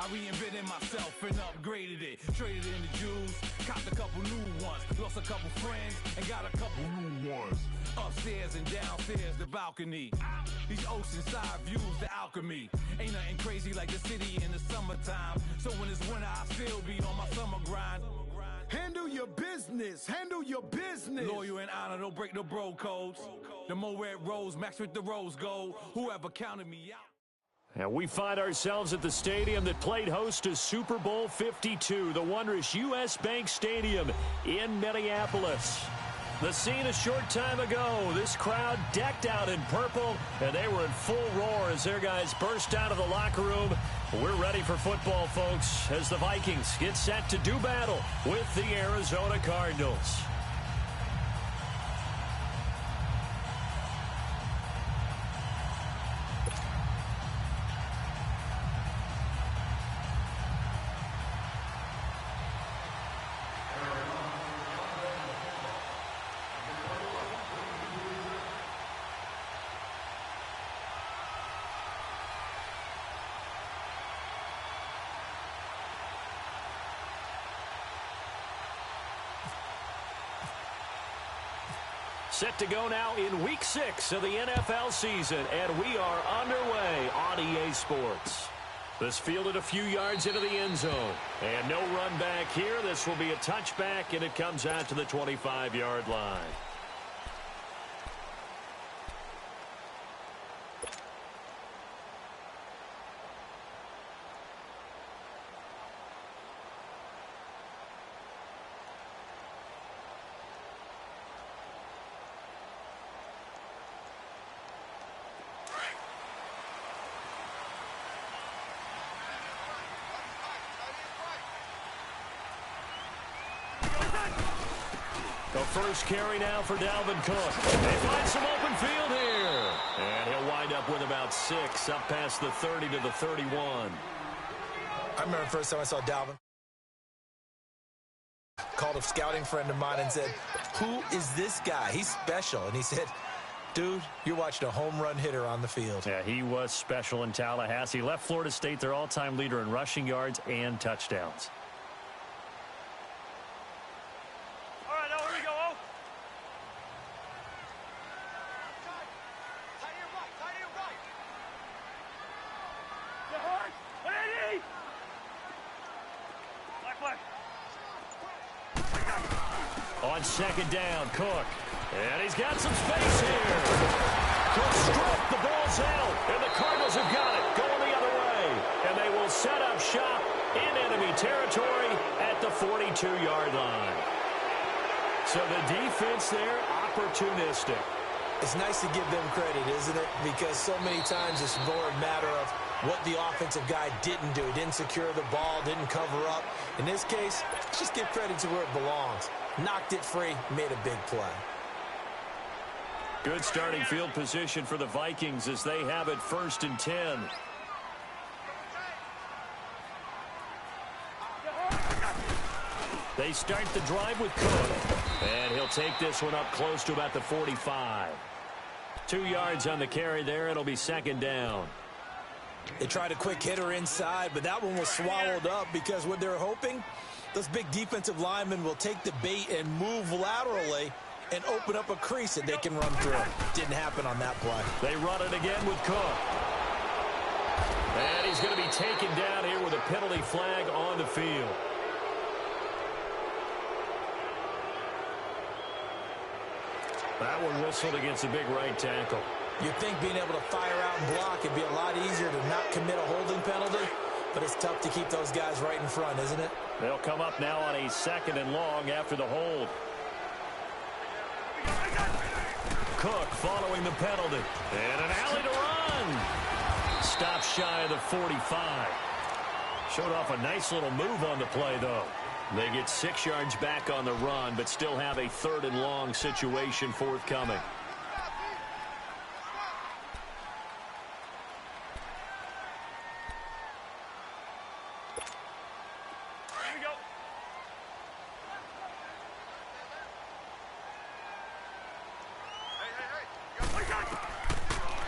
I reinvented myself and upgraded it. Traded in the Jews, copped a couple new ones. Lost a couple friends and got a couple new ones. Upstairs and downstairs, the balcony. These oceanside views, the alchemy. Ain't nothing crazy like the city in the summertime. So when it's winter, I still be on my summer grind. Handle your business. Handle your business. Loyal and honor, don't break the bro codes. The more red rose, match with the rose gold. Whoever counted me out. And we find ourselves at the stadium that played host to Super Bowl 52, the wondrous U.S. Bank Stadium in Minneapolis. The scene a short time ago, this crowd decked out in purple, and they were in full roar as their guys burst out of the locker room. We're ready for football, folks, as the Vikings get set to do battle with the Arizona Cardinals. Set to go now in Week 6 of the NFL season, and we are underway on EA Sports. This fielded a few yards into the end zone, and no run back here. This will be a touchback, and it comes out to the 25-yard line. The first carry now for Dalvin Cook. They find some open field here. And he'll wind up with about 6, up past the 30 to the 31. I remember the first time I saw Dalvin. Called a scouting friend of mine and said, "Who is this guy? He's special." And he said, "Dude, you're watching a home run hitter on the field." Yeah, he was special in Tallahassee. Left Florida State their all-time leader in rushing yards and touchdowns. On second down, Cook. And he's got some space here. Cook struck, the ball's out, and the Cardinals have got it, going the other way. And they will set up shop in enemy territory at the 42-yard line. So the defense there, opportunistic. It's nice to give them credit, isn't it? Because so many times it's more a matter of what the offensive guy didn't do. Didn't secure the ball, didn't cover up. In this case, just give credit to where it belongs. Knocked it free, made a big play. Good starting field position for the Vikings as they have it 1st and 10. They start the drive with Cook. And he'll take this one up close to about the 45. 2 yards on the carry there. It'll be 2nd down. They tried a quick hitter inside, but that one was swallowed up because what they're hoping, those big defensive linemen will take the bait and move laterally and open up a crease that they can run through. Didn't happen on that play. They run it again with Cook. And he's going to be taken down here with a penalty flag on the field. That one whistled against a big right tackle. You'd think being able to fire out and block would be a lot easier to not commit a holding penalty, but it's tough to keep those guys right in front, isn't it? They'll come up now on a 2nd and long after the hold. Cook following the penalty. And an alley to run. Stop shy of the 45. Showed off a nice little move on the play, though. They get 6 yards back on the run, but still have a 3rd and long situation forthcoming.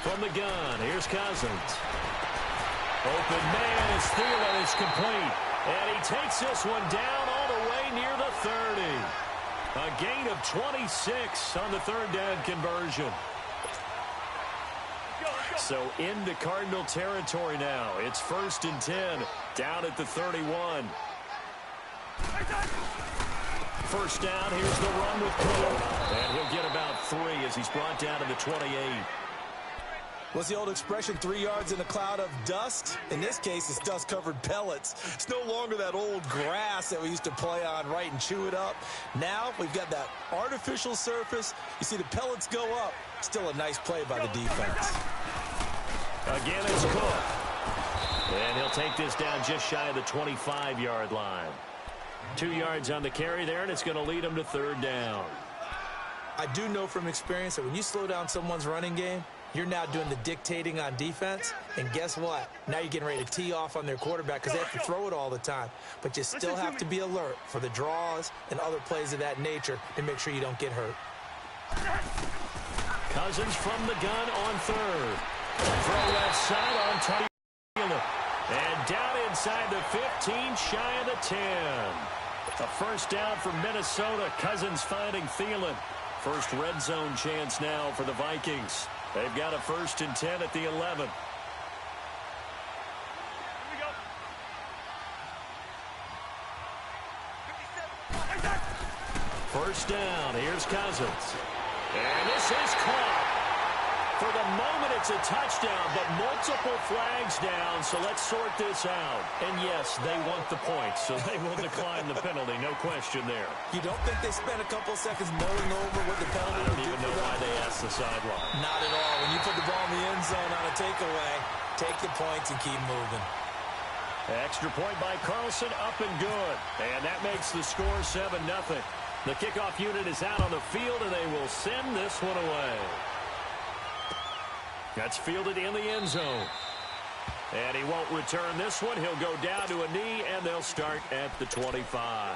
From the gun, here's Cousins. Open man is Thielen pass complete. And he takes this one down all the way near the 30. A gain of 26 on the third down conversion. So into Cardinal territory now. It's 1st and 10, down at the 31. First down, here's the run with Cook. And he'll get about 3 as he's brought down to the 28. What's the old expression, 3 yards in a cloud of dust? In this case, it's dust-covered pellets. It's no longer that old grass that we used to play on, right, and chew it up. Now we've got that artificial surface. You see the pellets go up. Still a nice play by the defense. Again, it's Cook. And he'll take this down just shy of the 25-yard line. 2 yards on the carry there, and it's going to lead him to 3rd down. I do know from experience that when you slow down someone's running game, you're now doing the dictating on defense, and guess what? Now you're getting ready to tee off on their quarterback because they have to throw it all the time. But you still have to be alert for the draws and other plays of that nature to make sure you don't get hurt. Cousins from the gun on 3rd. Throw left side on target. And down inside the 15, shy of the 10. A first down for Minnesota. Cousins finding Thielen. First red zone chance now for the Vikings. They've got a 1st and 10 at the 11. First down. Here's Cousins. And this is caught. For the moment, it's a touchdown, but multiple flags down, so let's sort this out. And yes, they want the points, so they will decline the penalty, no question there. You don't think they spent a couple seconds mulling over what the penalty would do? I don't even know why they asked the sideline. Not at all. When you put the ball in the end zone on a takeaway, take the points and keep moving. Extra point by Carlson, up and good. And that makes the score 7-0. The kickoff unit is out on the field, and they will send this one away. That's fielded in the end zone. And he won't return this one. He'll go down to a knee, and they'll start at the 25.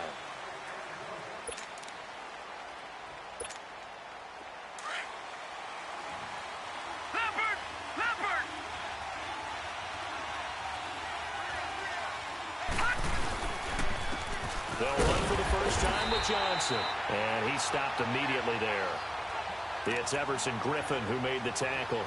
They'll run for the first time with Johnson. And he stopped immediately there. It's Everson Griffin who made the tackle.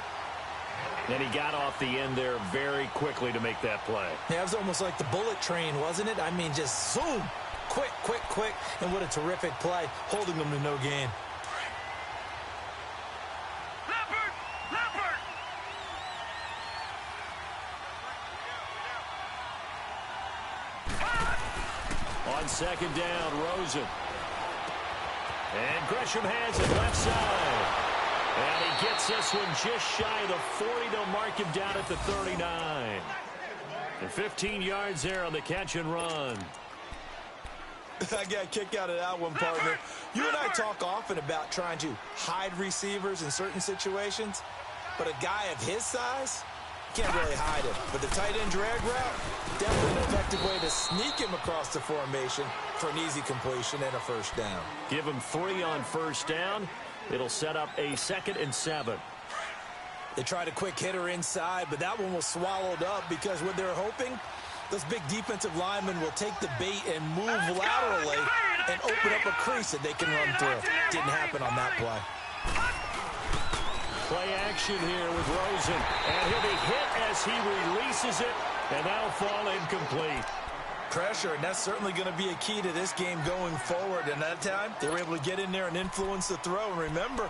And he got off the end there very quickly to make that play. Yeah, it was almost like the bullet train, wasn't it? I mean, just zoom. Quick, quick, quick. And what a terrific play, holding them to no gain. On 2nd down, Rosen. And Gresham has it left side. And he gets this one just shy of the 40. They'll mark him down at the 39. And 15 yards there on the catch and run. I got a kick out of that one, partner. You and I talk often about trying to hide receivers in certain situations. But a guy of his size, can't really hide him. But the tight end drag route, definitely an effective way to sneak him across the formation for an easy completion and a first down. Give him 3 on first down. It'll set up a 2nd and 7. They tried a quick hitter inside, but that one was swallowed up because what they're hoping, those big defensive linemen will take the bait and move laterally and open up a crease that they can run through. Didn't happen on that play. Play action here with Rosen. And he'll be hit as he releases it, and that'll fall incomplete. Pressure, and that's certainly going to be a key to this game going forward. And that time, they were able to get in there and influence the throw. And remember,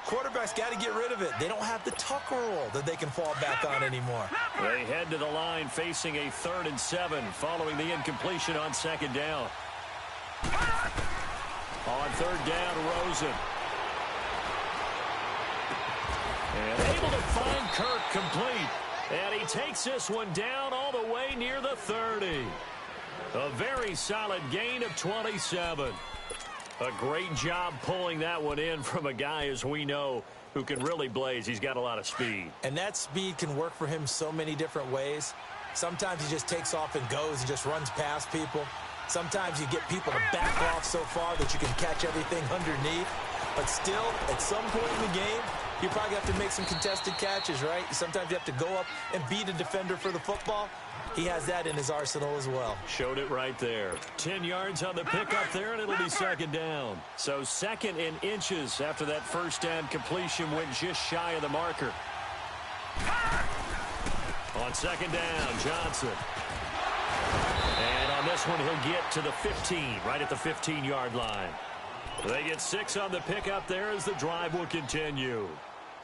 quarterbacks got to get rid of it. They don't have the tucker roll that they can fall back on anymore. They head to the line facing a 3rd and 7 following the incompletion on 2nd down. On 3rd down, Rosen. And able to find Kirk complete. And he takes this one down all the way near the 30. A very solid gain of 27. A great job pulling that one in from a guy, as we know, who can really blaze. He's got a lot of speed. And that speed can work for him so many different ways. Sometimes he just takes off and goes and just runs past people. Sometimes you get people to back off so far that you can catch everything underneath. But still, at some point in the game, you probably have to make some contested catches, right? Sometimes you have to go up and beat a defender for the football. He has that in his arsenal as well. Showed it right there. 10 yards on the pickup there, and it'll be second down. So second in inches after that first down completion went just shy of the marker. On second down, Johnson. And on this one, he'll get to the 15, right at the 15-yard line. They get 6 on the pickup there as the drive will continue.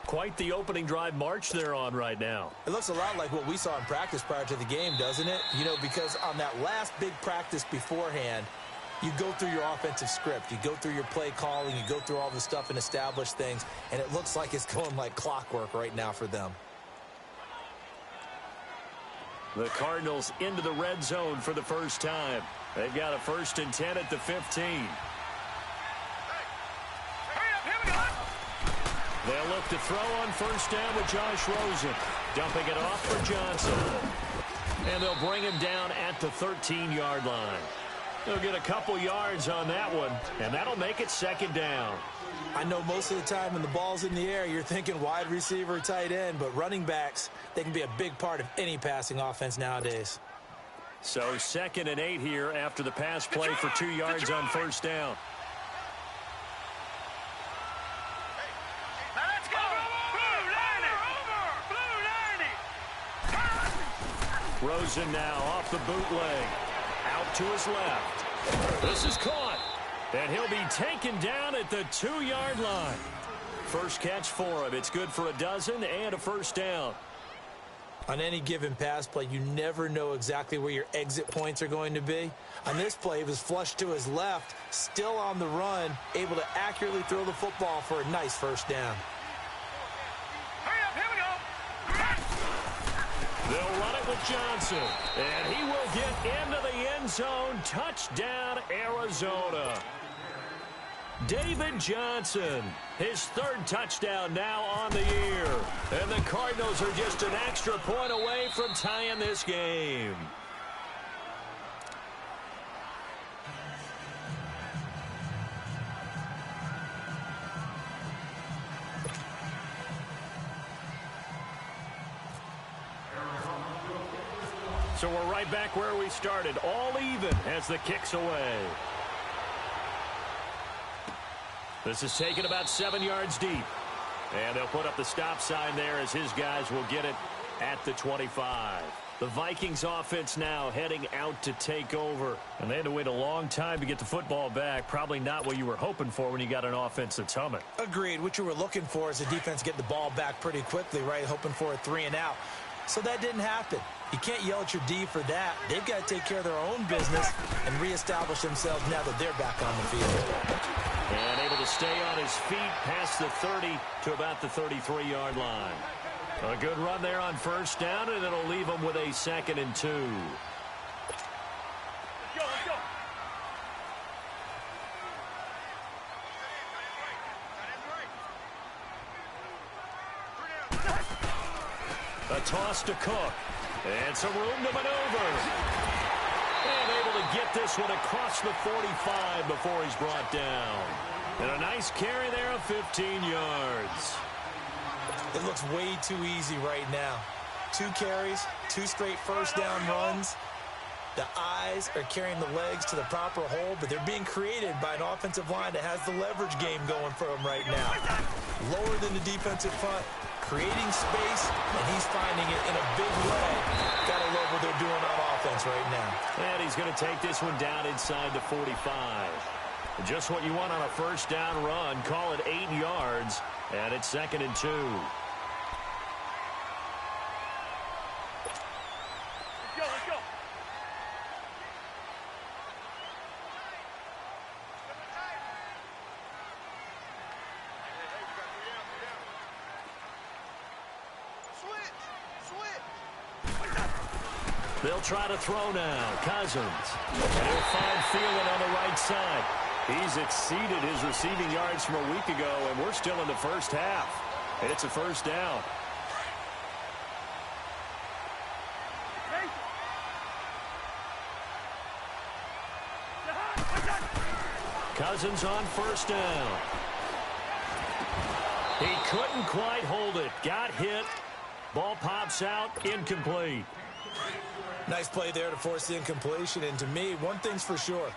Quite the opening drive march they're on right now. It looks a lot like what we saw in practice prior to the game, doesn't it? You know, because on that last big practice beforehand, you go through your offensive script. You go through your play calling. You go through all the stuff and establish things. And it looks like it's going like clockwork right now for them. The Cardinals into the red zone for the first time. They've got a 1st and 10 at the 15. They'll look to throw on first down with Josh Rosen. Dumping it off for Johnson. And they'll bring him down at the 13-yard line. They'll get a couple yards on that one, and that'll make it second down. I know most of the time when the ball's in the air, you're thinking wide receiver, tight end, but running backs, they can be a big part of any passing offense nowadays. So 2nd and 8 here after the pass play for 2 yards on first down. Rosen now off the bootleg. Out to his left. This is caught. And he'll be taken down at the 2-yard line. First catch for him. It's good for a dozen and a first down. On any given pass play, you never know exactly where your exit points are going to be. On this play, he was flushed to his left, still on the run, able to accurately throw the football for a nice first down. They'll run it with Johnson, and he will get into the end zone. Touchdown, Arizona. David Johnson, his 3rd touchdown now on the year. And the Cardinals are just an extra point away from tying this game. So we're right back where we started, all even as the kick's away. This is taken about 7 yards deep. And they'll put up the stop sign there as his guys will get it at the 25. The Vikings offense now heading out to take over. And they had to wait a long time to get the football back. Probably not what you were hoping for when you got an offense that's humming. Agreed. What you were looking for is the defense get the ball back pretty quickly, right? Hoping for a 3 and out. So that didn't happen. You can't yell at your D for that. They've got to take care of their own business and reestablish themselves now that they're back on the field. And able to stay on his feet past the 30 to about the 33-yard line. A good run there on first down, and it'll leave them with a 2nd and 2. A toss to Cook. And some room to maneuver. And able to get this one across the 45 before he's brought down. And a nice carry there of 15 yards. It looks way too easy right now. 2 carries, 2 straight first down runs. The eyes are carrying the legs to the proper hole, but they're being created by an offensive line that has the leverage game going for them right now. Lower than the defensive front, creating space, and he's finding it in a big way. Gotta love what they're doing on offense right now. And he's going to take this one down inside the 45. Just what you want on a first down run. Call it 8 yards, and it's 2nd and 2. They'll try to throw now. Cousins. And he'll find Thielen on the right side. He's exceeded his receiving yards from a week ago, and we're still in the first half. It's a first down. Cousins on first down. He couldn't quite hold it. Got hit. Ball pops out. Incomplete. Nice play there to force the incompletion. And to me, one thing's for sure.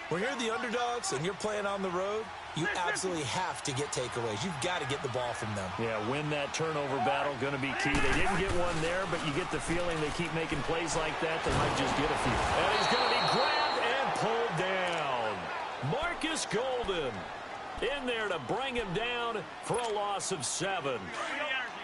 When you're the underdogs and you're playing on the road, you absolutely have to get takeaways. You've got to get the ball from them. Yeah, win that turnover battle, going to be key. They didn't get one there, but you get the feeling they keep making plays like that, they might just get a few. And he's going to be grabbed and pulled down. Marcus Golden in there to bring him down for a loss of 7.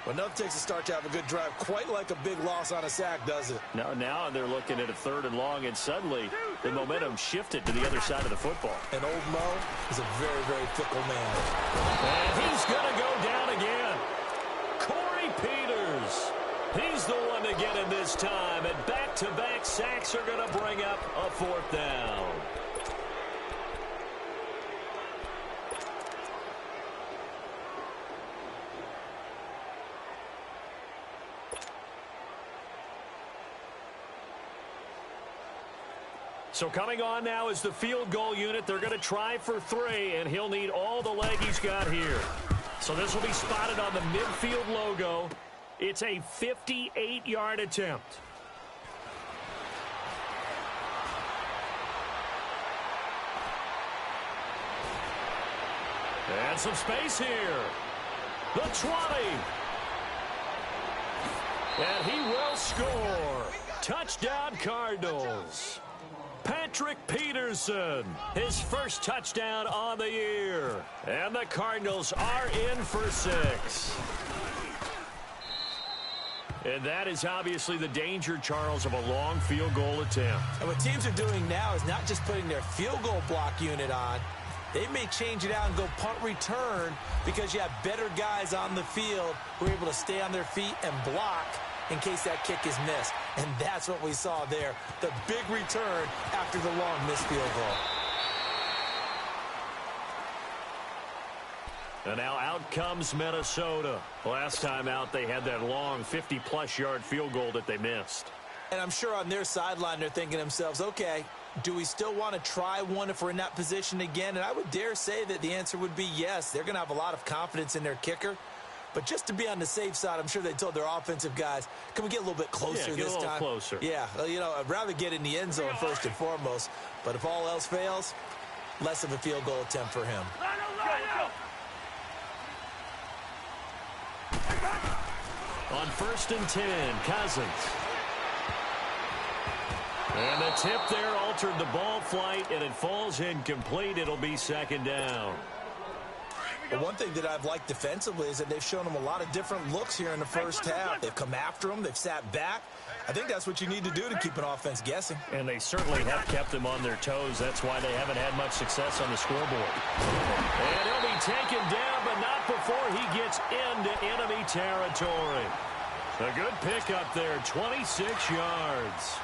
Well, nothing takes a start to have a good drive, quite like a big loss on a sack, does it? Now they're looking at a 3rd and long, and suddenly the momentum shifted to the other side of the football. And old Mo is a very, very fickle man. And he's going to go down again. Corey Peters. He's the one to get him this time, and back-to-back sacks are going to bring up a 4th down. So coming on now is the field goal unit. They're going to try for 3, and he'll need all the leg he's got here. So this will be spotted on the midfield logo. It's a 58-yard attempt. And some space here. The 20. And he will score. Touchdown, Cardinals. Patrick Peterson, his first touchdown on the year. And the Cardinals are in for 6. And that is obviously the danger, Charles, of a long field goal attempt. And what teams are doing now is not just putting their field goal block unit on. They may change it out and go punt return because you have better guys on the field who are able to stay on their feet and block in case that kick is missed. And that's what we saw there. The big return after the long missed field goal. And now out comes Minnesota. Last time out, they had that long 50-plus yard field goal that they missed. And I'm sure on their sideline, they're thinking to themselves, okay, do we still want to try one if we're in that position again? And I would dare say that the answer would be yes. They're going to have a lot of confidence in their kicker. But just to be on the safe side, I'm sure they told their offensive guys, can we get a little bit closer this time? Yeah, get a little closer. Yeah, you know, I'd rather get in the end zone first and foremost. But if all else fails, less of a field goal attempt for him. On 1st and 10, Cousins. And the tip there altered the ball flight, and it falls incomplete. It'll be 2nd down. But one thing that I've liked defensively is that they've shown them a lot of different looks here in the first half. They've come after them. They've sat back. I think that's what you need to do to keep an offense guessing. And they certainly have kept them on their toes. That's why they haven't had much success on the scoreboard. And he'll be taken down, but not before he gets into enemy territory. A good pickup there, 26 yards.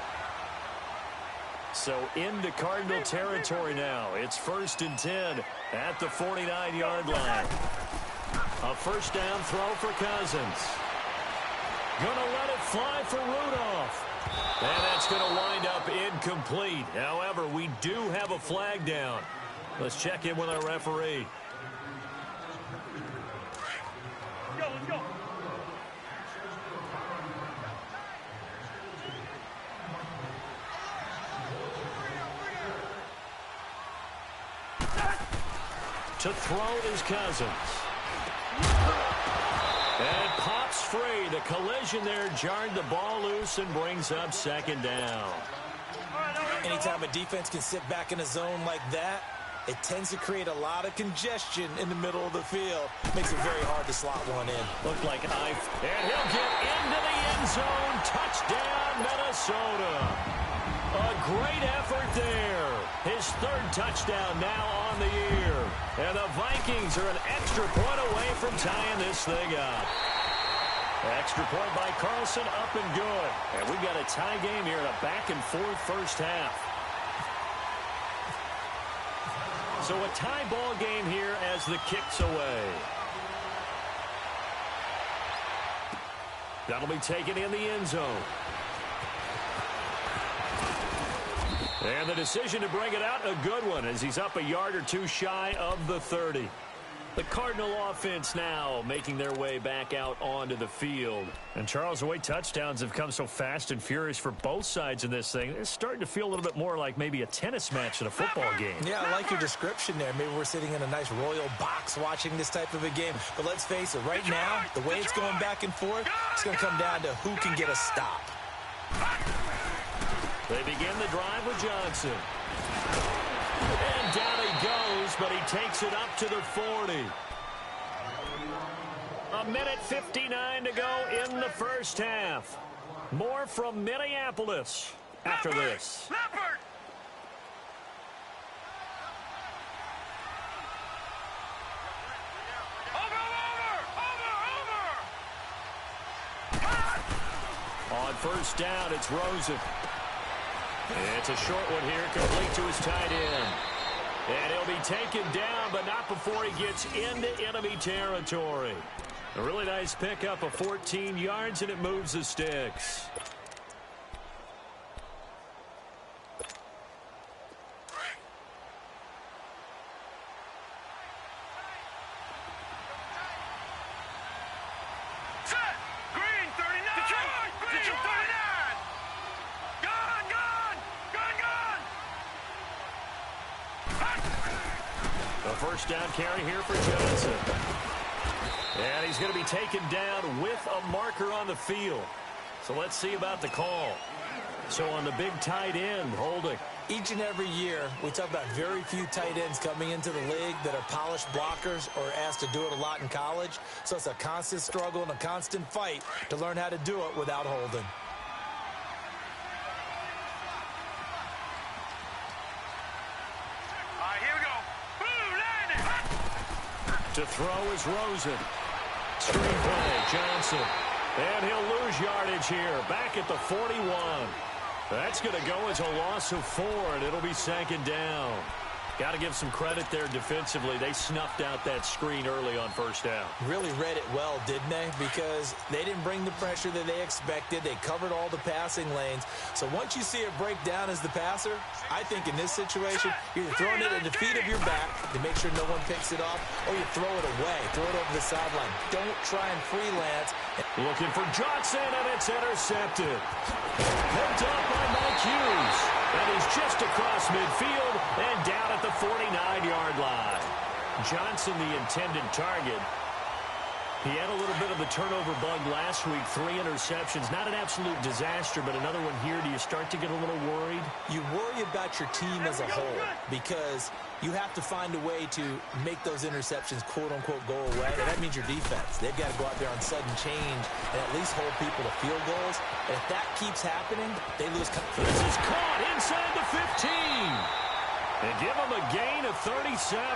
So into Cardinal territory now. It's 1st and 10 at the 49-yard line. A 1st down throw for Cousins. Gonna let it fly for Rudolph. And that's gonna wind up incomplete. However, we do have a flag down. Let's check in with our referee. Let's go. To throw is Cousins. And pops free. The collision there jarred the ball loose and brings up 2nd down. Anytime a defense can sit back in a zone like that, it tends to create a lot of congestion in the middle of the field. Makes it very hard to slot one in. Looked like and he'll get into the end zone. Touchdown, Minnesota. A great effort there. His 3rd touchdown now on the year. And the Vikings are an extra point away from tying this thing up. Extra point by Carlson, up and good. And we've got a tie game here in a back-and-forth first half. So a tie ball game here as the kick's away. That'll be taken in the end zone. And the decision to bring it out, a good one, as he's up a yard or two shy of the 30. The Cardinal offense now making their way back out onto the field. And Charles, the way touchdowns have come so fast and furious for both sides in this thing, it's starting to feel a little bit more like maybe a tennis match in a football game. Yeah, I like your description there. Maybe we're sitting in a nice royal box watching this type of a game. But let's face it, right now, the way it's going back and forth, it's going to come down to who can get a stop. They begin the drive with Johnson. And down he goes, but he takes it up to the 40. A minute 59 to go in the first half. More from Minneapolis after this. On first down, it's Rosen. It's a short one here, complete to his tight end. And he'll be taken down, but not before he gets into enemy territory. A really nice pickup of 14 yards, and it moves the sticks. First down carry here for Johnson. And he's going to be taken down with a marker on the field. So let's see about the call. So on the big tight end, holding. Each and every year, we talk about very few tight ends coming into the league that are polished blockers or asked to do it a lot in college. So it's a constant struggle and a constant fight to learn how to do it without holding. To throw is Rosen. Screenplay, Johnson. And he'll lose yardage here. Back at the 41. That's going to go as a loss of 4, and it'll be second down. Got to give some credit there defensively. They snuffed out that screen early on first down. Really read it well, didn't they? Because they didn't bring the pressure that they expected. They covered all the passing lanes. So once you see it break down as the passer, I think in this situation, you're throwing it at the feet of your back to make sure no one picks it off, or you throw it away, throw it over the sideline. Don't try and freelance. Looking for Johnson, and it's intercepted. Picked up by Mike Hughes. And he's just across midfield and down at the 49-yard line. Johnson, the intended target. He had a little bit of the turnover bug last week, 3 interceptions. Not an absolute disaster, but another one here. Do you start to get a little worried? You worry about your team as a whole because you have to find a way to make those interceptions, quote-unquote, go away. And that means your defense. They've got to go out there on sudden change and at least hold people to field goals. And if that keeps happening, they lose confidence. This is caught inside the 15. And give him a gain of 37.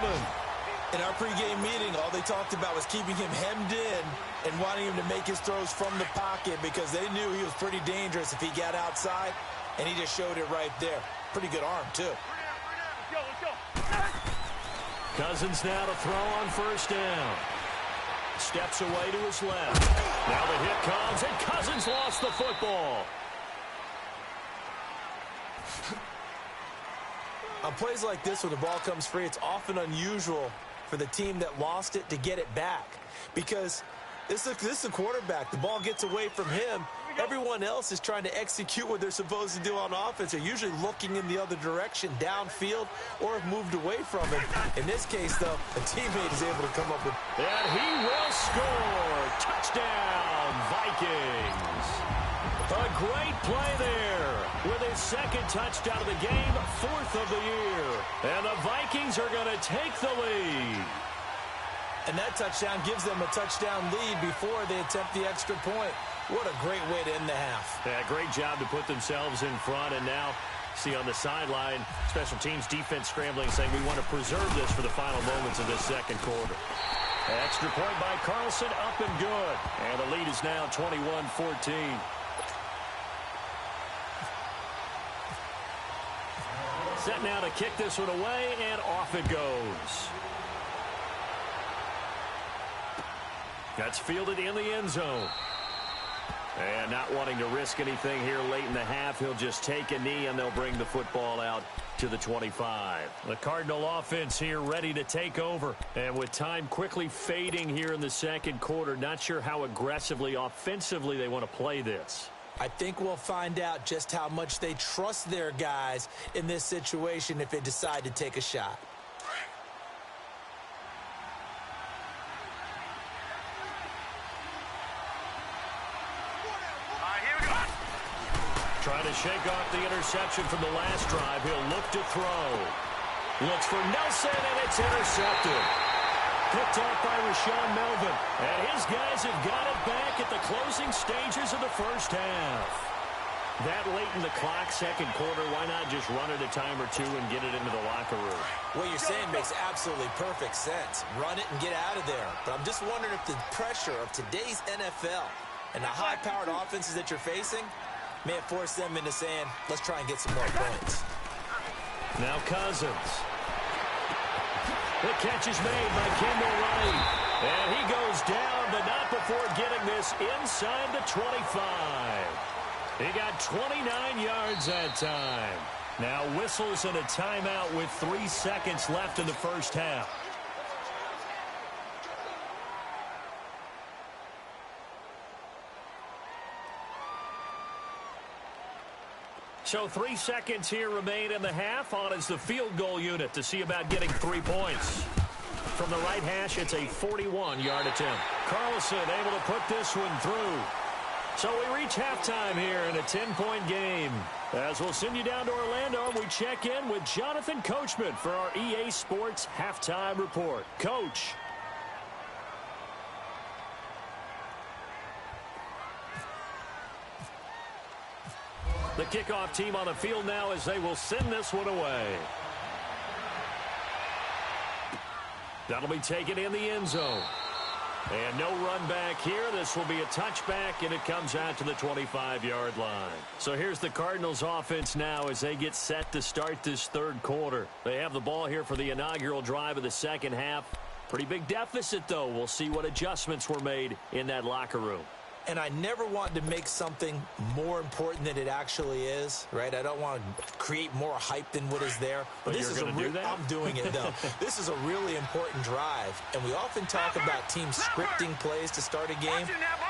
In our pregame meeting, all they talked about was keeping him hemmed in and wanting him to make his throws from the pocket because they knew he was pretty dangerous if he got outside, and he just showed it right there. Pretty good arm, too. Let's go. Cousins now to throw on first down. Steps away to his left. Now the hit comes, and Cousins lost the football. On plays like this, when the ball comes free, it's often unusual for the team that lost it to get it back because this is the quarterback. The ball gets away from him. Everyone else is trying to execute what they're supposed to do on offense. They're usually looking in the other direction, downfield, or have moved away from it. In this case, though, a teammate is able to come up with... And he will score. Touchdown, Vikings. A great play there with his second touchdown of the game, 4th of the year. And the Vikings are going to take the lead. And that touchdown gives them a touchdown lead before they attempt the extra point. What a great way to end the half. Yeah, great job to put themselves in front. And now, see on the sideline, special teams defense scrambling, saying we want to preserve this for the final moments of this second quarter. Extra point by Carlson, up and good. And the lead is now 21-14. Set now to kick this one away, and off it goes. That's fielded in the end zone. And not wanting to risk anything here late in the half, he'll just take a knee and they'll bring the football out to the 25. The Cardinal offense here ready to take over. And with time quickly fading here in the second quarter, not sure how aggressively, offensively they want to play this. I think we'll find out just how much they trust their guys in this situation if they decide to take a shot. Trying to shake off the interception from the last drive. He'll look to throw. Looks for Nelson, and it's intercepted. Picked off by Rashawn Melvin. And his guys have got it back at the closing stages of the first half. That late in the clock, second quarter, why not just run it a time or two and get it into the locker room? What you're saying makes absolutely perfect sense. Run it and get out of there. But I'm just wondering if the pressure of today's NFL and the high-powered offenses that you're facing may have forced them into saying, let's try and get some more points. Now Cousins. The catch is made by Kendall Wright. And he goes down, but not before getting this inside the 25. He got 29 yards that time. Now whistles and a timeout with 3 seconds left in the first half. So 3 seconds here remain in the half. On is the field goal unit to see about getting 3 points. From the right hash, it's a 41-yard attempt. Carlson able to put this one through. So we reach halftime here in a 10-point game. As we'll send you down to Orlando, we check in with Jonathan Coachman for our EA Sports Halftime Report. Coach. The kickoff team on the field now as they will send this one away. That'll be taken in the end zone. And no run back here. This will be a touchback, and it comes out to the 25-yard line. So here's the Cardinals offense now as they get set to start this third quarter. They have the ball here for the inaugural drive of the second half. Pretty big deficit, though. We'll see what adjustments were made in that locker room. And I never want to make something more important than it actually is, right? I don't want to create more hype than what is there. But this is going to do that? I'm doing it, though. This is a really important drive. And we often talk about teams scripting plays to start a game.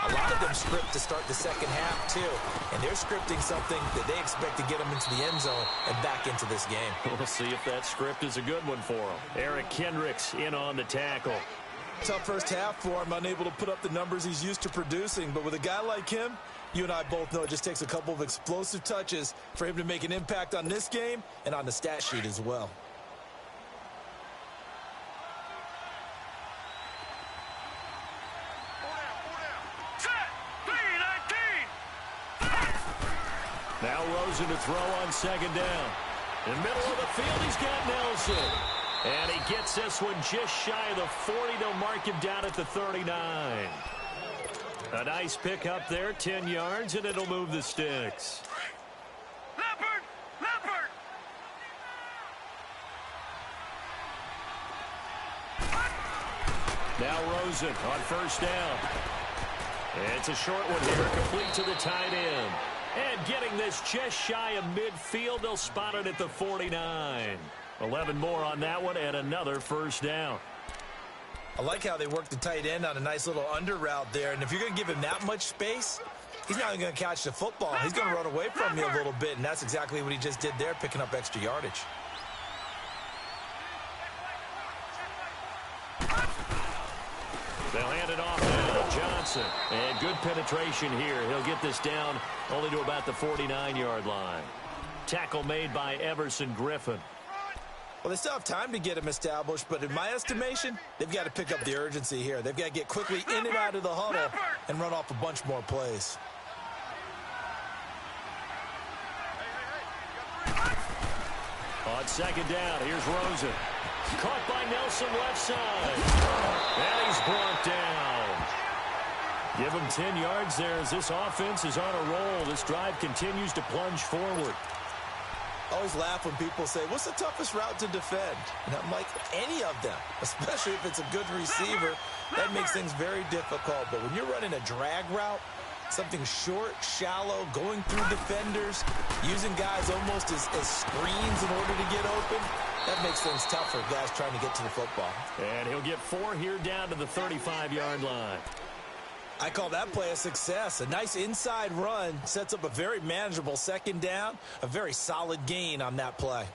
A lot of them script to start the second half, too. And they're scripting something that they expect to get them into the end zone and back into this game. We'll see if that script is a good one for them. Eric Kendricks in on the tackle. Tough first half for him, unable to put up the numbers he's used to producing. But with a guy like him, you and I both know it just takes a couple of explosive touches for him to make an impact on this game and on the stat sheet as well. Now Rosen to throw on second down. In the middle of the field, he's got Nelson. And he gets this one just shy of the 40. They'll mark him down at the 39. A nice pick up there, 10 yards, and it'll move the sticks. Leopard! Leopard! Now Rosen on first down. It's a short one here, complete to the tight end. And getting this just shy of midfield, they'll spot it at the 49. 11 more on that one and another first down. I like how they work the tight end on a nice little under route there. And if you're going to give him that much space, he's not even going to catch the football. He's going to run away from you a little bit, and that's exactly what he just did there, picking up extra yardage. They'll hand it off now to Johnson. And good penetration here. He'll get this down only to about the 49-yard line. Tackle made by Everson Griffin. Well, they still have time to get him established, but in my estimation, they've got to pick up the urgency here. They've got to get quickly in and out of the huddle and run off a bunch more plays. On second down, here's Rosen. Caught by Nelson left side. And he's brought down. Give him 10 yards there as this offense is on a roll. This drive continues to plunge forward. I always laugh when people say, what's the toughest route to defend? And I'm like, any of them, especially if it's a good receiver. That makes things very difficult. But when you're running a drag route, Something short, shallow, going through defenders, using guys almost as screens in order to get open. That makes things tough for guys trying to get to the football. And he'll get 4 here down to the 35-yard line. I call that play a success. A nice inside run sets up a very manageable second down, a very solid gain on that play.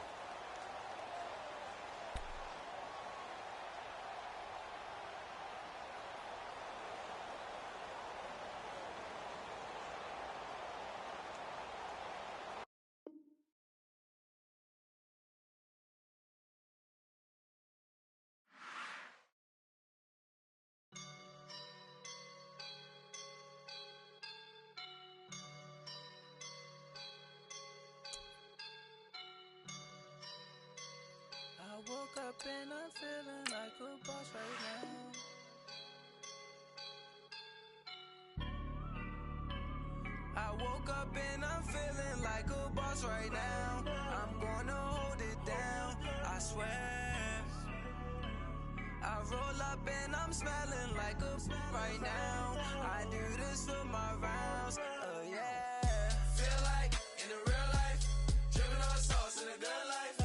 I woke up and I'm feeling like a boss right now. I woke up and I'm feeling like a boss right now. I'm gonna hold it down, I swear. I roll up and I'm smelling like a right now. I do this for my rounds, yeah. Feel like in the real life, dripping on sauce in a good life.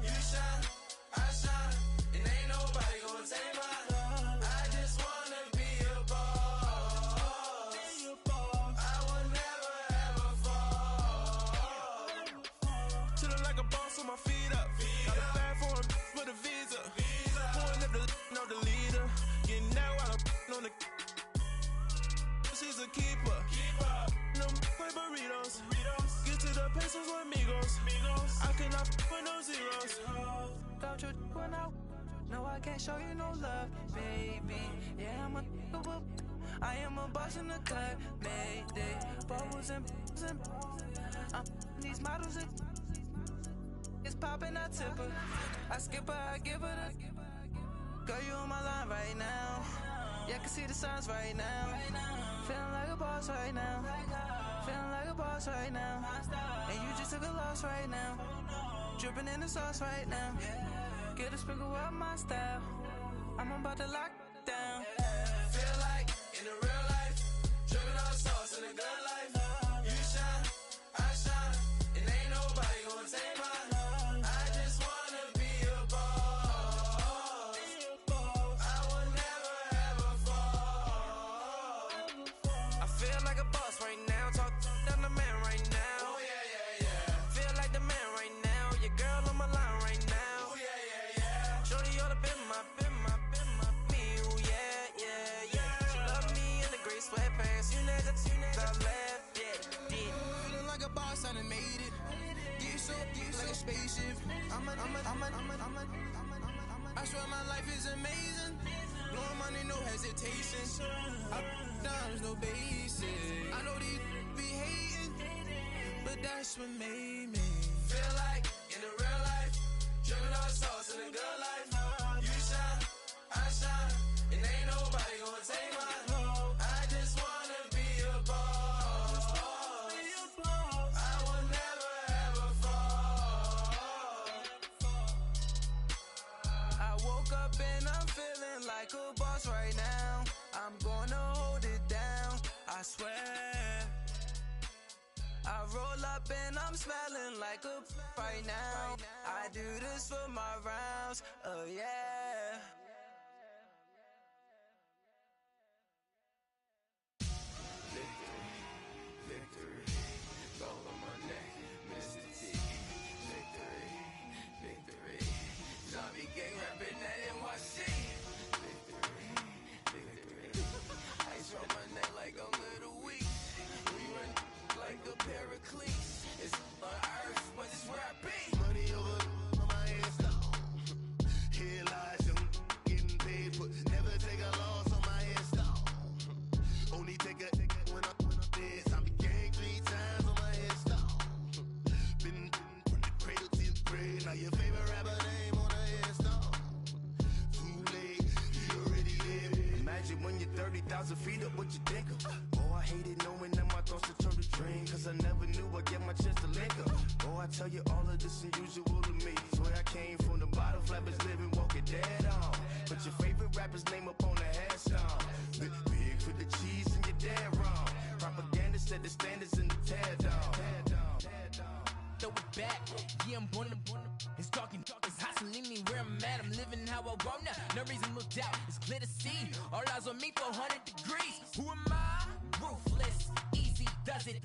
You shine, I shine, and ain't nobody gonna take mine. I just wanna be a boss. I will never ever fall. Chillin' like a boss with my feet up. Got a bag for him with a visa. Pulling up the leader. Getting out while I'm on the. She's a keeper. No play burritos. Get to the pesos with amigos. I cannot with no zeros. Doubt you when out. No, I can't show you no love, baby. Yeah, I am a boss in the cut, mayday. Bubbles and I'm these models. It's popping, I tip her. I skip her, I give her the. Girl, you on my line right now. Yeah, I can see the signs right now. Feeling like a boss right now. Feeling like a boss right now. And you just took a loss right now. Dripping in the sauce right now. Get a sprinkle up my style. I'm about to lock down. Feel like in the real life, dripping on sauce in a good life. You shine, I shine, and ain't nobody gonna take mine. I just wanna be a boss. I will never ever fall. I feel like a boss right now. Talk down the man right now. Oh yeah. Feel like the man right now. Your girl on my line right now. Oh yeah. Shorty ought to be my me. Oh yeah. She love me in the gray sweatpants. You know that I left. Yeah. Feeling like a boss, I done made it. Get so like a spaceship. I swear my life is amazing. Blowing money, no hesitation. Dimes, no basic. I know these be hating, but that's what made me feel like in the real life, dripping on sauce in a good life. You shine, I shine, and ain't nobody gonna take mine. I just wanna be a boss. I will never ever fall. I woke up and I'm feeling like a boss right now. I'm gonna hold it down, I swear. I roll up and I'm smelling like a right now. I do this for my rounds, yeah. Victory, gold on my neck, Mr. T. Victory, zombie gang rapping that NYC. Victory, ice on my neck like a little weak. We run like a paraclete. It's on earth, but it's where I be. Money over on my headstone. Here lies young getting paid for. Never take a loss on my headstone. Only take a when I'm dead. Zombie gang 3 times on my headstone. Been from the cradle to the grave. Now your favorite rapper name on a headstone. Too late, he already dead. Imagine when you're 30,000 feet up, what you think of? Oh, I hated knowing that my thoughts would turn to dream. Cause I never knew I'd get my chance to link up. Oh, I tell you all of this unusual to me. Swear I came from the bottom, flappers living, walking dead on. Put your favorite rapper's name up on the headstone. Big for the cheese and you're dead wrong. Propaganda set the standards in the tear down. Throw it back, yeah, I'm gonna. It's talking, it's hot, so leave me where I'm at. I'm living how I want now. No reason to look out, it's clear to see. All eyes on me for 100 degrees. Who am I? Ruthless, easy, does it.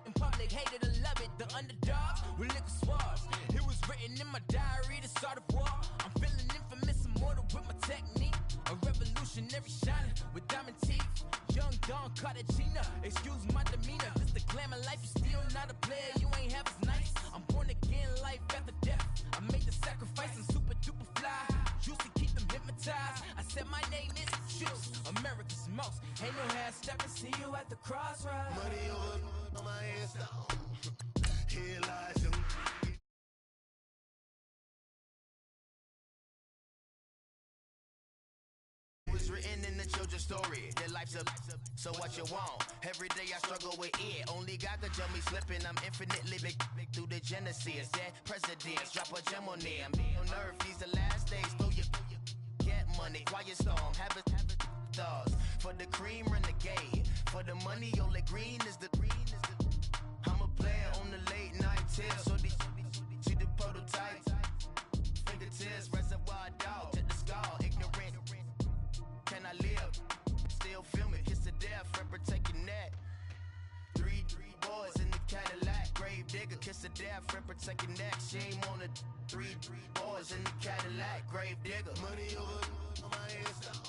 In public, hated to love it. The underdogs with liquor swabs. It was written in my diary to start a war. I'm feeling infamous, immortal with my technique. A revolutionary shining with diamond teeth. Young Don Cartagena, excuse my demeanor. This the glamour life, you still not a player. You ain't half as nice. I'm born again, life after death. I made the sacrifice, I'm super duper fly. Used to keep them hypnotized. I said my name is Juice, America's most. Ain't no half stepping, see you at the crossroads. Money over on my hands down. Here lies them. Was written in the children's story. Their life's up, so what you want? Every day I struggle with it. Only God could jump me slipping. I'm infinitely big through the genesis. That presidents drop a gem on them. On earth, these the last days. Throw your get money. Quiet storm. Have it stars. For the cream, renegade. For the money, only green is the. I'm a player on the late night tips. So these see the prototypes. Fingertips, reservoir dog. Check the skull. Ignorant. Can I live? Still film it. Kiss to death. Remember taking that. Three boys in the Cadillac. Grave digger. Kiss to death. Remember taking that. Shame on the three boys in the Cadillac. Grave digger. Money over on my hands down.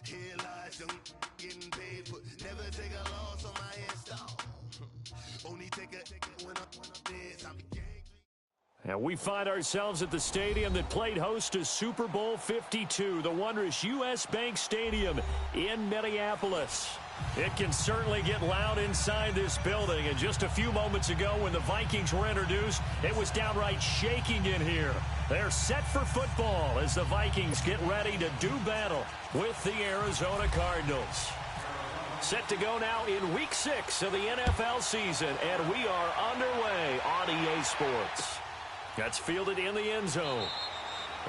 Here lies them getting paid for. Never take a loss on my hands down. Only take a when I'm dead. I'm gang. And we find ourselves at the stadium that played host to Super Bowl 52, the wondrous U.S. Bank Stadium in Minneapolis. It can certainly get loud inside this building. And just a few moments ago when the Vikings were introduced, it was downright shaking in here. They're set for football as the Vikings get ready to do battle with the Arizona Cardinals. Set to go now in Week 6 of the NFL season, and we are underway on EA Sports. That's fielded in the end zone.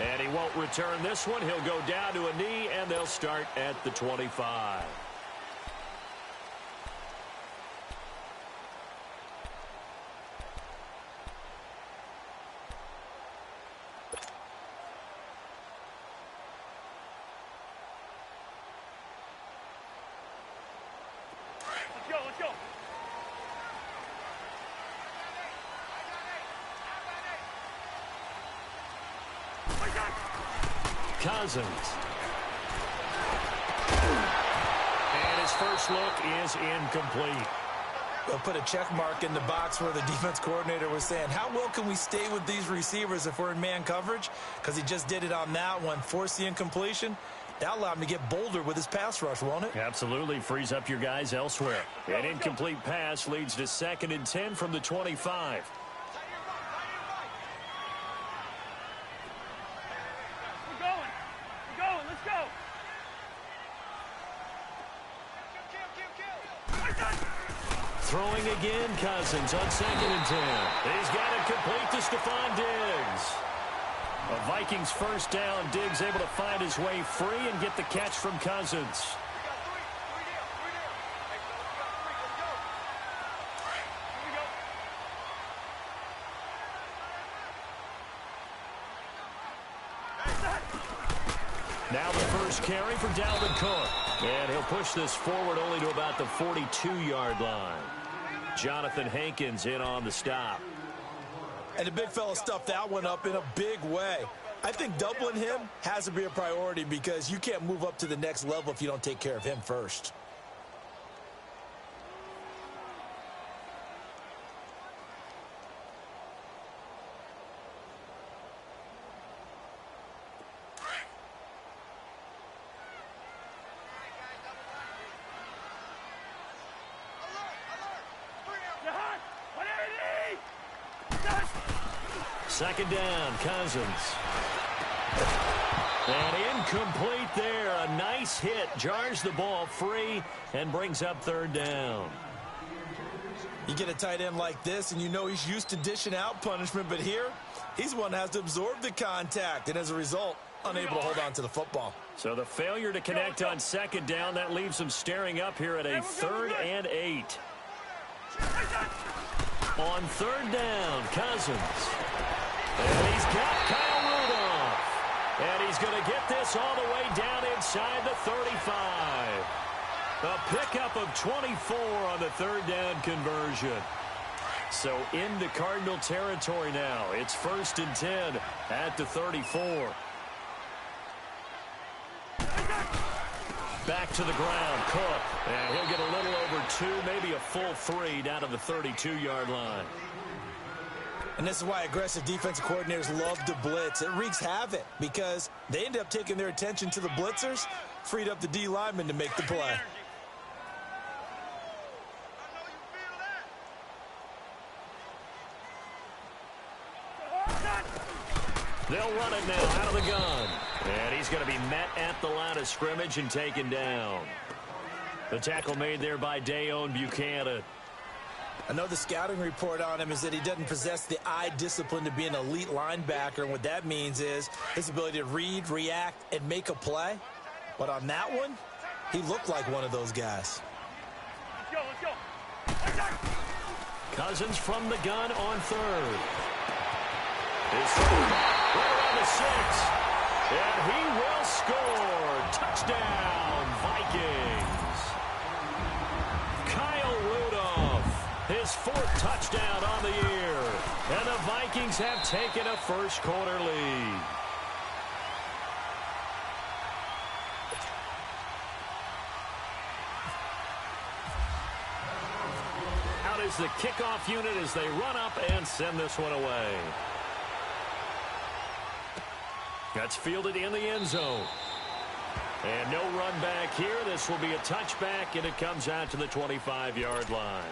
And he won't return this one. He'll go down to a knee, and they'll start at the 25. Let's go. Cousins. And his first look is incomplete. They'll put a check mark in the box where the defense coordinator was saying, how well can we stay with these receivers if we're in man coverage? Because he just did it on that one, forced the incompletion. That allowed him to get bolder with his pass rush, won't it? Absolutely. Frees up your guys elsewhere. An incomplete pass leads to 2nd and 10 from the 25. Throwing again, Cousins on 2nd and 10. He's got it complete to Stephon Diggs. A Vikings first down. Diggs able to find his way free and get the catch from Cousins. Now the first carry for Dalvin Cook. And he'll push this forward only to about the 42-yard line. Jonathan Hankins in on the stop. And the big fella stuffed that one up in a big way. I think doubling him has to be a priority because you can't move up to the next level if you don't take care of him first. Second down, Cousins. And incomplete there. A nice hit. Jars the ball free and brings up 3rd down. You get a tight end like this, and you know he's used to dishing out punishment, but here, he's one that has to absorb the contact, and as a result, unable to hold on to the football. So the failure to connect on second down, that leaves them staring up here at a 3rd and 8. On 3rd down, Cousins. And he's got Kyle Rudolph. And he's going to get this all the way down inside the 35. A pickup of 24 on the 3rd down conversion. So into Cardinal territory now. It's 1st and 10 at the 34. Back to the ground, Cook. And he'll get a little over 2, maybe a full 3 down to the 32-yard line. And this is why aggressive defensive coordinators love to blitz. It wreaks havoc because they end up taking their attention to the blitzers, freed up the D lineman to make the play. They'll run it now out of the gun. And he's going to be met at the line of scrimmage and taken down. The tackle made there by Dayon Buchanan. I know the scouting report on him is that he doesn't possess the eye discipline to be an elite linebacker. And what that means is his ability to read, react, and make a play. But on that one, he looked like one of those guys. Let's go. Cousins from the gun on 3rd. His throw right around the 6. And he will score. Touchdown, Vikings. Kyle Rudolph, his 4th touchdown on the year. And the Vikings have taken a first-quarter lead. Out is the kickoff unit as they run up and send this one away. That's fielded in the end zone. And no run back here. This will be a touchback, and it comes out to the 25-yard line.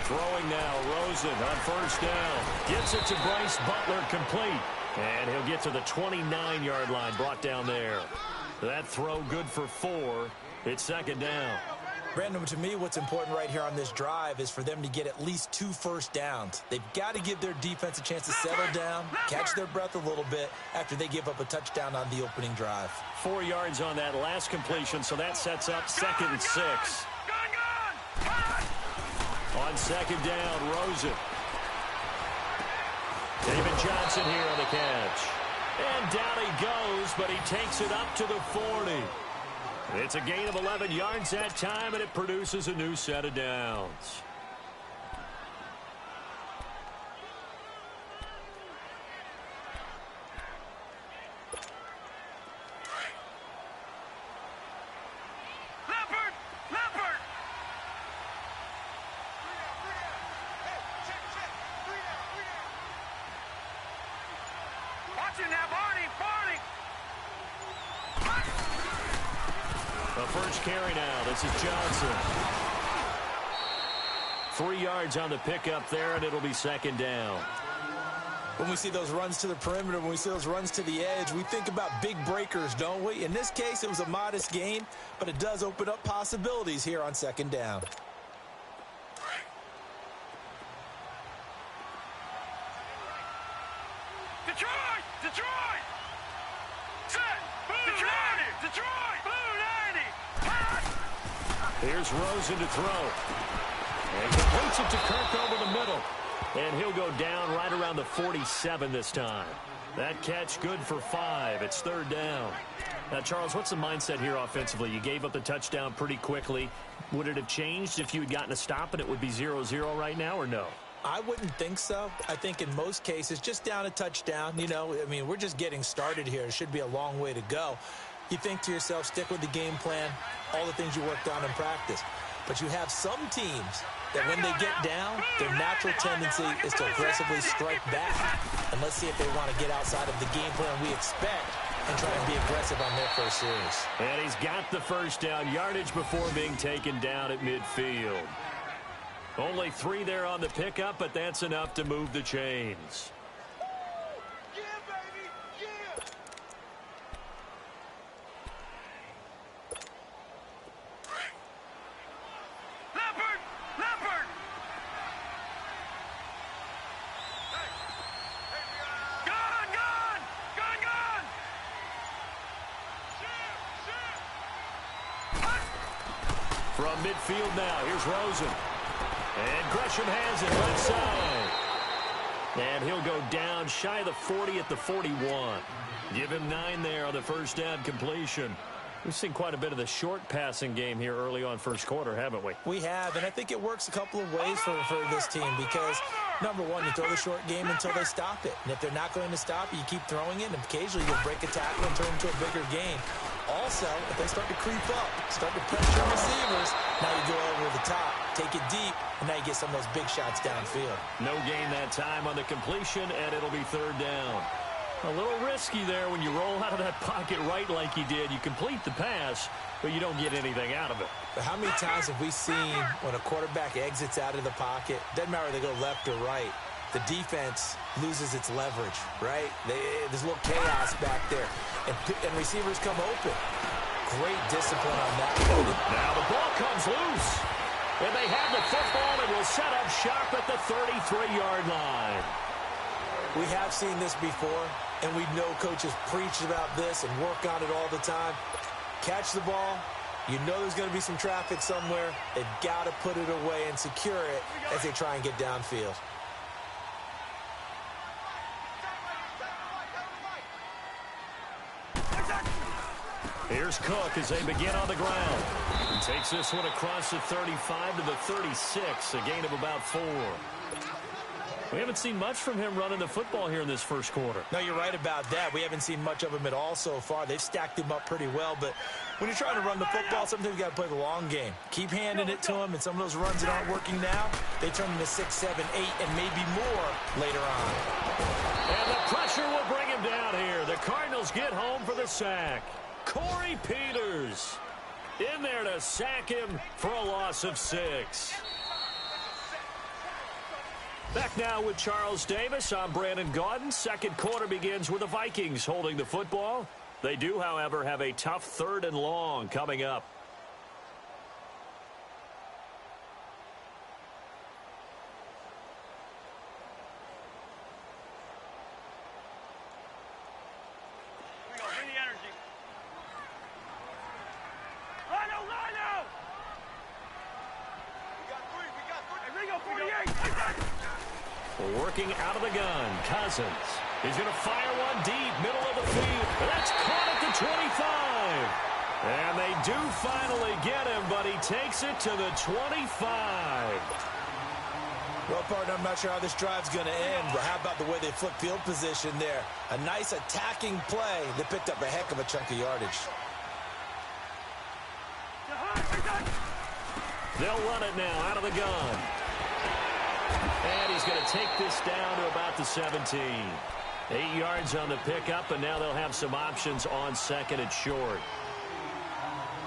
Throwing now, Rosen on 1st down. Gets it to Bryce Butler, complete. And he'll get to the 29-yard line, brought down there. That throw good for 4. It's 2nd down. Brandon, to me, what's important right here on this drive is for them to get at least 2 first downs. They've got to give their defense a chance to settle down, catch their breath a little bit after they give up a touchdown on the opening drive. 4 yards on that last completion, so that sets up 2nd and 6. On 2nd down, Rosen. David Johnson here on the catch. And down he goes, but he takes it up to the 40. It's a gain of 11 yards that time, and it produces a new set of downs. Carry now. This is Johnson. 3 yards on the pickup there, and it'll be 2nd down. When we see those runs to the perimeter, when we see those runs to the edge, we think about big breakers, don't we? In this case, it was a modest gain, but it does open up possibilities here on 2nd down. Detroit! Detroit! Set! Detroit! Detroit! Here's Rosen to throw. And completes it to Kirk over the middle. And he'll go down right around the 47 this time. That catch good for 5. It's 3rd down. Now, Charles, what's the mindset here offensively? You gave up the touchdown pretty quickly. Would it have changed if you had gotten a stop and it would be 0-0 right now, or no? I wouldn't think so. I think in most cases, just down a touchdown, you know, I mean, we're just getting started here. It should be a long way to go. You think to yourself, stick with the game plan, all the things you worked on in practice. But you have some teams that when they get down, their natural tendency is to aggressively strike back. And let's see if they want to get outside of the game plan we expect and try and be aggressive on their first series. And he's got the first down, yardage before being taken down at midfield. Only 3 there on the pickup, but that's enough to move the chains. Yeah, baby, yeah. Leopard! Leopard! Gun! Gun! Gun! Gun! From midfield now, here's Rosen. And Gresham has it left side. And he'll go down shy of the 40 at the 41. Give him 9 there on the first down completion. We've seen quite a bit of the short passing game here early on first quarter, haven't we? We have, and I think it works a couple of ways for this team because, number one, you throw the short game until they stop it. And if they're not going to stop it, you keep throwing it, and occasionally you'll break a tackle and turn it into a bigger game. Also, if they start to creep up, start to pressure receivers, now you go over the top, take it deep, and now you get some of those big shots downfield. No gain that time on the completion, and it'll be third down. A little risky there when you roll out of that pocket right like you did. You complete the pass, but you don't get anything out of it. But how many times have we seen when a quarterback exits out of the pocket, doesn't matter whether they go left or right, the defense loses its leverage, right? There's a little chaos back there, and receivers come open. Great discipline on that one. Now the ball comes loose, and they have the football and will set up shop at the 33-yard line. We have seen this before, and we know coaches preach about this and work on it all the time. Catch the ball. You know there's going to be some traffic somewhere. They've got to put it away and secure it as they try and get downfield. Here's Cook as they begin on the ground. He takes this one across the 35 to the 36, a gain of about 4. We haven't seen much from him running the football here in this first quarter. No, you're right about that. We haven't seen much of him at all so far. They've stacked him up pretty well, but when you're trying to run the football, sometimes you got to play the long game. Keep handing it to him, and some of those runs that aren't working now, they turn into 6, 7, 8, and maybe more later on. And the pressure will bring him down here. The Cardinals get home for the sack. Corey Peters in there to sack him for a loss of 6. Back now with Charles Davis. I'm Brandon Gaudin. Second quarter begins with the Vikings holding the football. They do, however, have a tough 3rd and long coming up. Here we go. Bring the energy. Lino, Lino! We got 3. Hey, Ringo, 48. Working out of the gun, Cousins. He's going to fire one deep, middle of the field. That's caught at the 25. And they do finally get him, but he takes it to the 25. Well, partner, I'm not sure how this drive's going to end, but how about the way they flip field position there? A nice attacking play that picked up a heck of a chunk of yardage. They'll run it now out of the gun. And he's going to take this down to about the 17. 8 yards on the pickup, and now they'll have some options on second and short.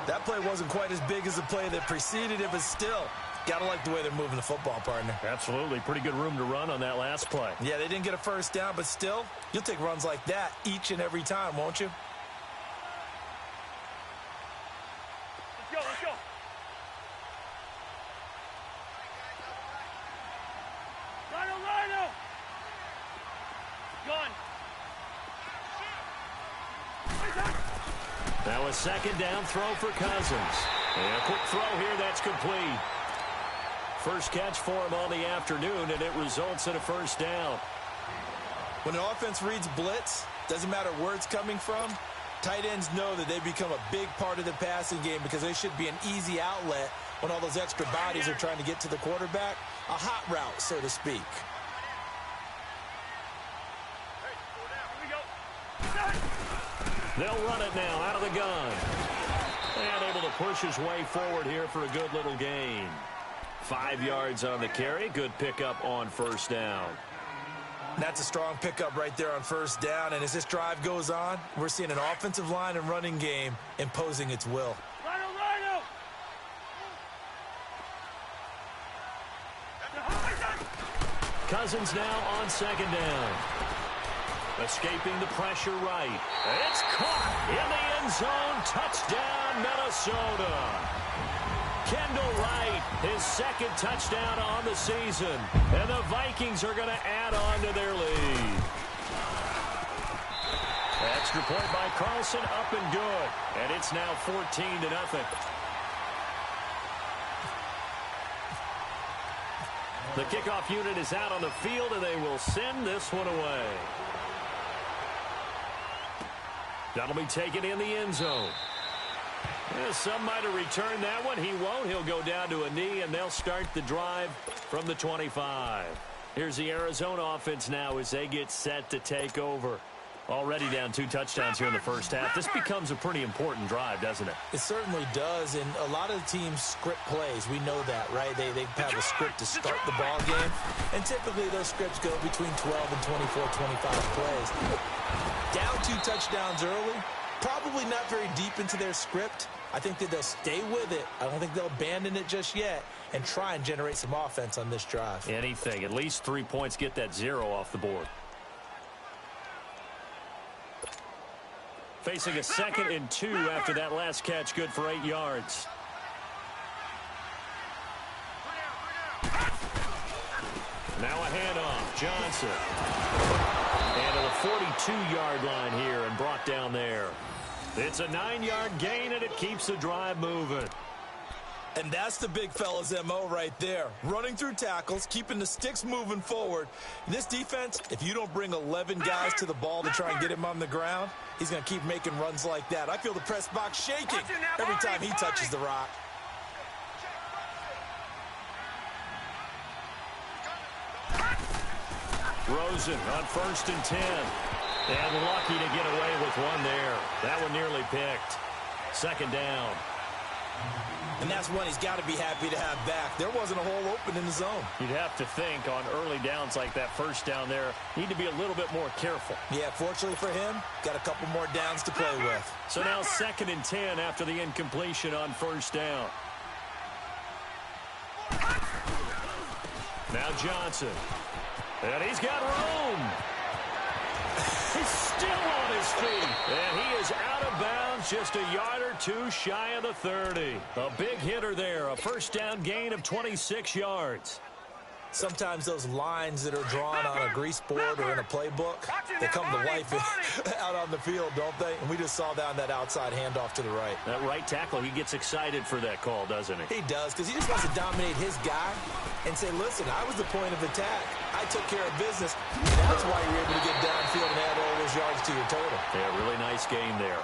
That play wasn't quite as big as the play that preceded it, but still, got to like the way they're moving the football, partner. Absolutely. Pretty good room to run on that last play. Yeah, they didn't get a first down, but still, you'll take runs like that each and every time, won't you? Let's go. Lino! Gun! Now a second down throw for Cousins. And a quick throw here that's complete. First catch for him on the afternoon, and it results in a first down. When an offense reads blitz, doesn't matter where it's coming from, tight ends know that they become a big part of the passing game because they should be an easy outlet when all those extra bodies are trying to get to the quarterback. A hot route, so to speak. They'll run it now out of the gun. And able to push his way forward here for a good little gain. 5 yards on the carry. Good pickup on first down. That's a strong pickup right there on first down. And as this drive goes on, we're seeing an offensive line and running game imposing its will. Lino! Cousins now on second down. Escaping the pressure right. It's caught in the end zone. Touchdown, Minnesota. Kendall Wright, his second touchdown on the season. And the Vikings are going to add on to their lead. Extra point by Carlson, up and good. And it's now 14-0. The kickoff unit is out on the field, and they will send this one away. That'll be taken in the end zone. Yeah, some might have returned that one. He won't. He'll go down to a knee, and they'll start the drive from the 25. Here's the Arizona offense now as they get set to take over. Already down 2 touchdowns here in the first half. This becomes a pretty important drive, doesn't it? It certainly does, and a lot of the teams script plays. We know that, right? They have a script to start the ball game, and typically those scripts go between 12 and 24, 25 plays. Down 2 touchdowns early, probably not very deep into their script. I think that they'll stay with it. I don't think they'll abandon it just yet and try and generate some offense on this drive. Anything. At least 3 points, get that 0 off the board. Facing a 2nd and 2 after that last catch, good for 8 yards. Now a handoff, Johnson. And to the 42-yard line here and brought down there. It's a 9-yard gain, and it keeps the drive moving. And that's the big fella's MO right there. Running through tackles, keeping the sticks moving forward. This defense, if you don't bring 11 guys to the ball to try and get him on the ground, he's going to keep making runs like that. I feel the press box shaking every time he touches the rock. Rosen on 1st and 10. And lucky to get away with one there. That one nearly picked. 2nd down. And that's one he's got to be happy to have back. There wasn't a hole open in the zone. You'd have to think on early downs like that, first down there, need to be a little bit more careful. Yeah, fortunately for him, got a couple more downs to play with. So now 2nd and 10 after the incompletion on 1st down. Now Johnson. And he's got room. He's still on his feet. And he is out of bounds, just a yard or 2 shy of the 30. A big hitter there, a 1st down gain of 26 yards. Sometimes those lines that are drawn on a grease board or in a playbook, they come to life out on the field, don't they? And we just saw that on that outside handoff to the right. That right tackle, he gets excited for that call, doesn't he? He does, because he just wants to dominate his guy and say, listen, I was the point of attack. I took care of business. That's why you're able to get downfield and add all those yards to your total. Yeah, really nice game there.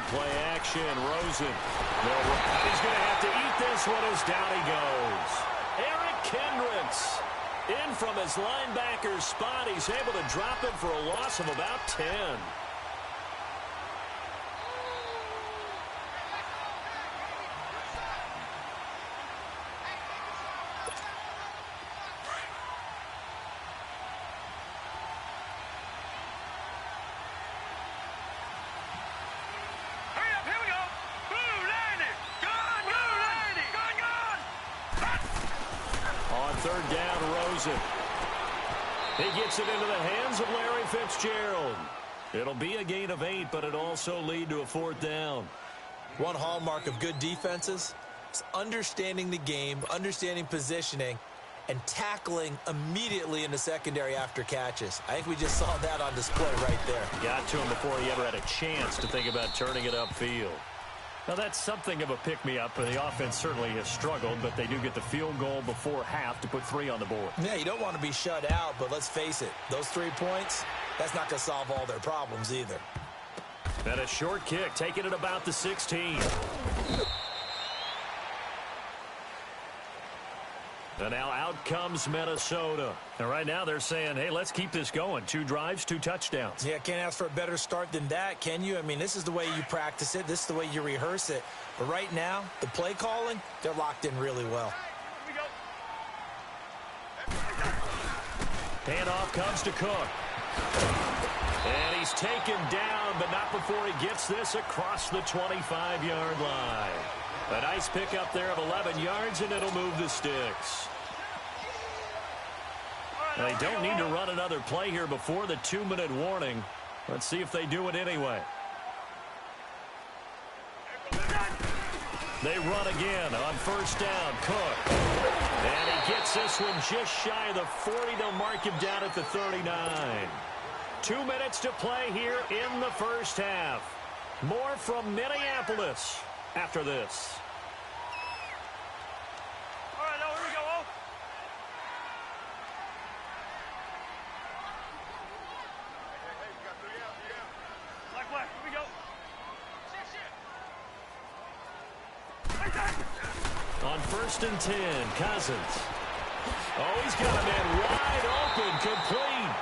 Play action, Rosen. He's going to have to eat this one as down he goes. Eric Kendricks in from his linebacker spot. He's able to drop him for a loss of about 10. He gets it into the hands of Larry Fitzgerald. It'll be a gain of 8, but it also lead to a 4th down. One hallmark of good defenses is understanding the game, understanding positioning, and tackling immediately in the secondary after catches. I think we just saw that on display right there. Got to him before he ever had a chance to think about turning it upfield. Now, that's something of a pick-me-up. The offense certainly has struggled, but they do get the field goal before half to put 3 on the board. Yeah, you don't want to be shut out, but let's face it, those 3 points, that's not going to solve all their problems either. And a short kick, taking it about the 16. And now out comes Minnesota. And right now they're saying, hey, let's keep this going. 2 drives, 2 touchdowns. Yeah, can't ask for a better start than that, can you? I mean, this is the way you practice it. This is the way you rehearse it. But right now, the play calling, they're locked in really well. Handoff comes to Cook. And he's taken down, but not before he gets this across the 25-yard line. A nice pickup there of 11 yards, and it'll move the sticks. They don't need to run another play here before the 2-minute warning. Let's see if they do it anyway. They run again on first down. Cook. And he gets this one just shy of the 40. They'll mark him down at the 39. 2 minutes to play here in the first half. More from Minneapolis after this. All right, now here we go, Wolf. Black, here we go. On first and 10, Cousins. Oh, he's got a man wide open, complete.